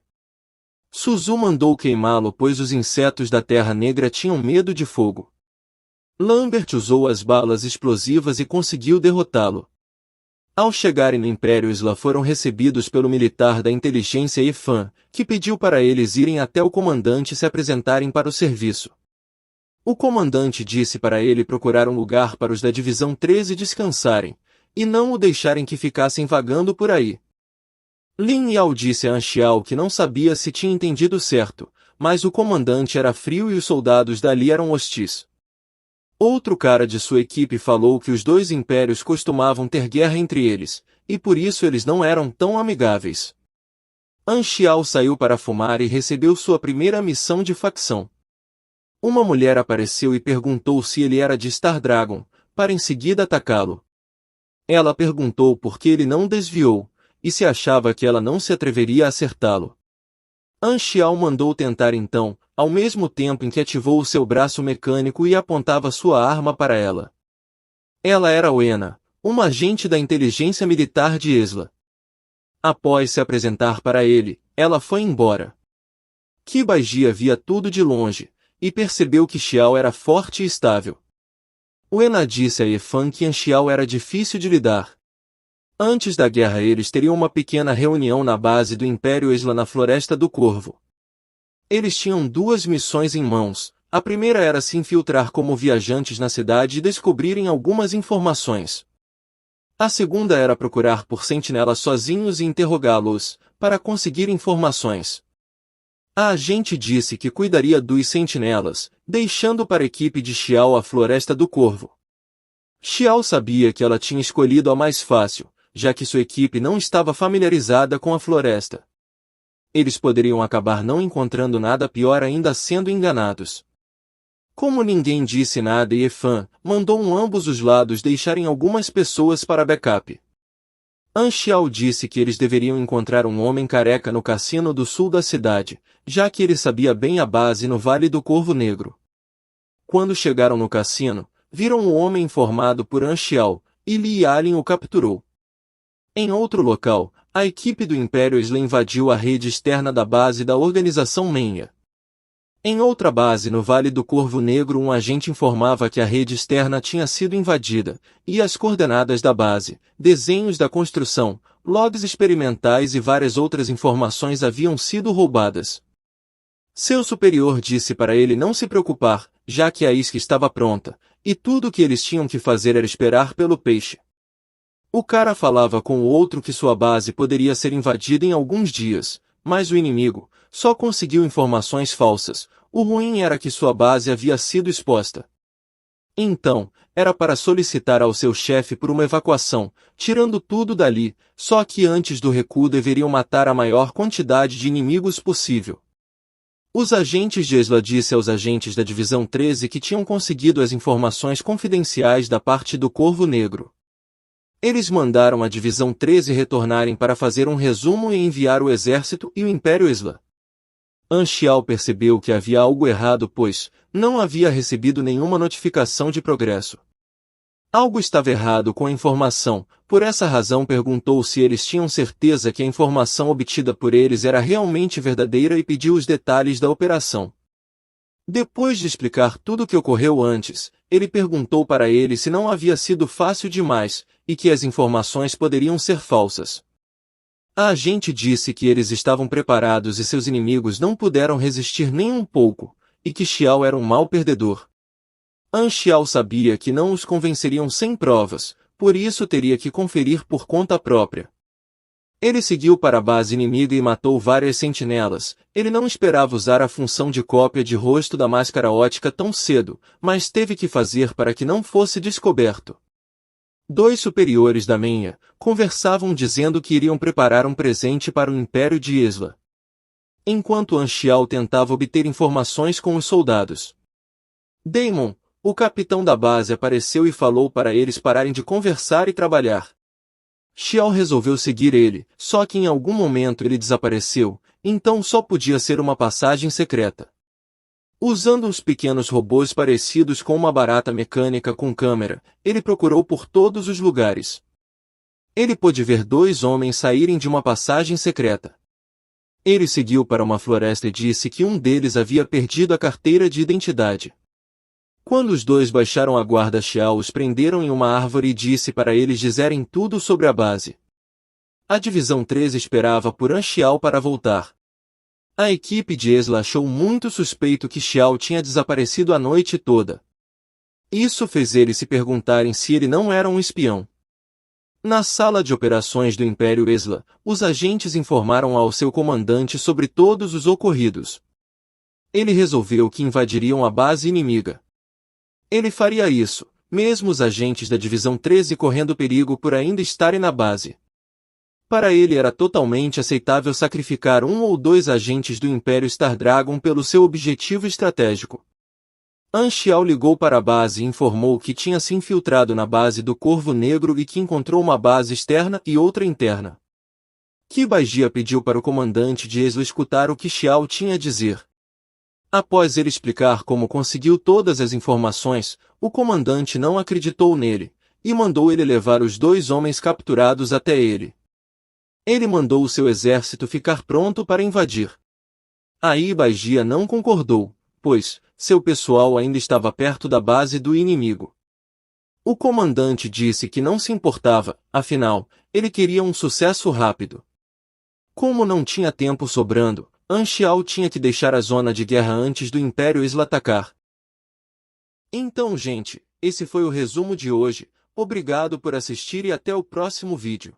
Suzu mandou queimá-lo pois os insetos da Terra Negra tinham medo de fogo. Lambert usou as balas explosivas e conseguiu derrotá-lo. Ao chegarem no Império Isla foram recebidos pelo militar da inteligência Efan, que pediu para eles irem até o comandante e se apresentarem para o serviço. O comandante disse para ele procurar um lugar para os da Divisão 13 descansarem, e não o deixarem que ficassem vagando por aí. Lin Yao disse a An Xiao que não sabia se tinha entendido certo, mas o comandante era frio e os soldados dali eram hostis. Outro cara de sua equipe falou que os 2 impérios costumavam ter guerra entre eles, e por isso eles não eram tão amigáveis. An Xiao saiu para fumar e recebeu sua primeira missão de facção. Uma mulher apareceu e perguntou se ele era de Star Dragon, para em seguida atacá-lo. Ela perguntou por que ele não desviou, e se achava que ela não se atreveria a acertá-lo. An Xiao mandou tentar então, ao mesmo tempo em que ativou o seu braço mecânico e apontava sua arma para ela. Ela era Oena, uma agente da inteligência militar de Isla. Após se apresentar para ele, ela foi embora. Qi Baijia via tudo de longe, e percebeu que Xiao era forte e estável. Oena disse a Efan que An Xiao era difícil de lidar. Antes da guerra eles teriam uma pequena reunião na base do Império Isla na Floresta do Corvo. Eles tinham 2 missões em mãos. A primeira era se infiltrar como viajantes na cidade e descobrirem algumas informações. A segunda era procurar por sentinelas sozinhos e interrogá-los, para conseguir informações. A agente disse que cuidaria dos sentinelas, deixando para a equipe de Xiao a Floresta do Corvo. Xiao sabia que ela tinha escolhido a mais fácil, já que sua equipe não estava familiarizada com a floresta. Eles poderiam acabar não encontrando nada pior ainda sendo enganados. Como ninguém disse nada e Efan mandou ambos os lados deixarem algumas pessoas para backup. An Xiao disse que eles deveriam encontrar um homem careca no cassino do sul da cidade, já que ele sabia bem a base no Vale do Corvo Negro. Quando chegaram no cassino, viram o homem informado por An Xiao, e Li Yalin o capturou. Em outro local, a equipe do Império Isla invadiu a rede externa da base da organização Menia. Em outra base no Vale do Corvo Negro, um agente informava que a rede externa tinha sido invadida, e as coordenadas da base, desenhos da construção, logs experimentais e várias outras informações haviam sido roubadas. Seu superior disse para ele não se preocupar, já que a isca estava pronta, e tudo o que eles tinham que fazer era esperar pelo peixe. O cara falava com o outro que sua base poderia ser invadida em alguns dias, mas o inimigo só conseguiu informações falsas. O ruim era que sua base havia sido exposta. Então, era para solicitar ao seu chefe por uma evacuação, tirando tudo dali, só que antes do recuo deveriam matar a maior quantidade de inimigos possível. Os agentes de Esla disse aos agentes da Divisão 13 que tinham conseguido as informações confidenciais da parte do Corvo Negro. Eles mandaram a Divisão 13 retornarem para fazer um resumo e enviar o exército e o Império Esla. Anxial percebeu que havia algo errado, pois não havia recebido nenhuma notificação de progresso. Algo estava errado com a informação, por essa razão perguntou se eles tinham certeza que a informação obtida por eles era realmente verdadeira e pediu os detalhes da operação. Depois de explicar tudo o que ocorreu antes, ele perguntou para ele se não havia sido fácil demais, e que as informações poderiam ser falsas. A agente disse que eles estavam preparados e seus inimigos não puderam resistir nem um pouco, e que Xiao era um mau perdedor. Xiao sabia que não os convenceriam sem provas, por isso teria que conferir por conta própria. Ele seguiu para a base inimiga e matou várias sentinelas. Ele não esperava usar a função de cópia de rosto da máscara ótica tão cedo, mas teve que fazer para que não fosse descoberto. Dois superiores da Menha conversavam dizendo que iriam preparar um presente para o Império de Esla, enquanto Anxial tentava obter informações com os soldados. Daemon, o capitão da base, apareceu e falou para eles pararem de conversar e trabalhar. Xiao resolveu seguir ele, só que em algum momento ele desapareceu, então só podia ser uma passagem secreta. Usando uns pequenos robôs parecidos com uma barata mecânica com câmera, ele procurou por todos os lugares. Ele pôde ver dois homens saírem de uma passagem secreta. Ele seguiu para uma floresta e disse que um deles havia perdido a carteira de identidade. Quando os dois baixaram a guarda, Xiao os prenderam em uma árvore e disse para eles dizerem tudo sobre a base. A Divisão 13 esperava por Xiao para voltar. A equipe de Esla achou muito suspeito que Xiao tinha desaparecido a noite toda. Isso fez eles se perguntarem se ele não era um espião. Na sala de operações do Império Esla, os agentes informaram ao seu comandante sobre todos os ocorridos. Ele resolveu que invadiriam a base inimiga. Ele faria isso, mesmo os agentes da Divisão 13 correndo perigo por ainda estarem na base. Para ele era totalmente aceitável sacrificar um ou dois agentes do Império Star Dragon pelo seu objetivo estratégico. Anxial ligou para a base e informou que tinha se infiltrado na base do Corvo Negro e que encontrou uma base externa e outra interna. Baigia pediu para o comandante de Esla escutar o que Xiao tinha a dizer. Após ele explicar como conseguiu todas as informações, o comandante não acreditou nele, e mandou ele levar os dois homens capturados até ele. Ele mandou o seu exército ficar pronto para invadir. Aí Baigia não concordou, pois seu pessoal ainda estava perto da base do inimigo. O comandante disse que não se importava, afinal, ele queria um sucesso rápido. Como não tinha tempo sobrando, Anxial tinha que deixar a zona de guerra antes do Império Esla atacar. Então, gente, esse foi o resumo de hoje. Obrigado por assistir e até o próximo vídeo.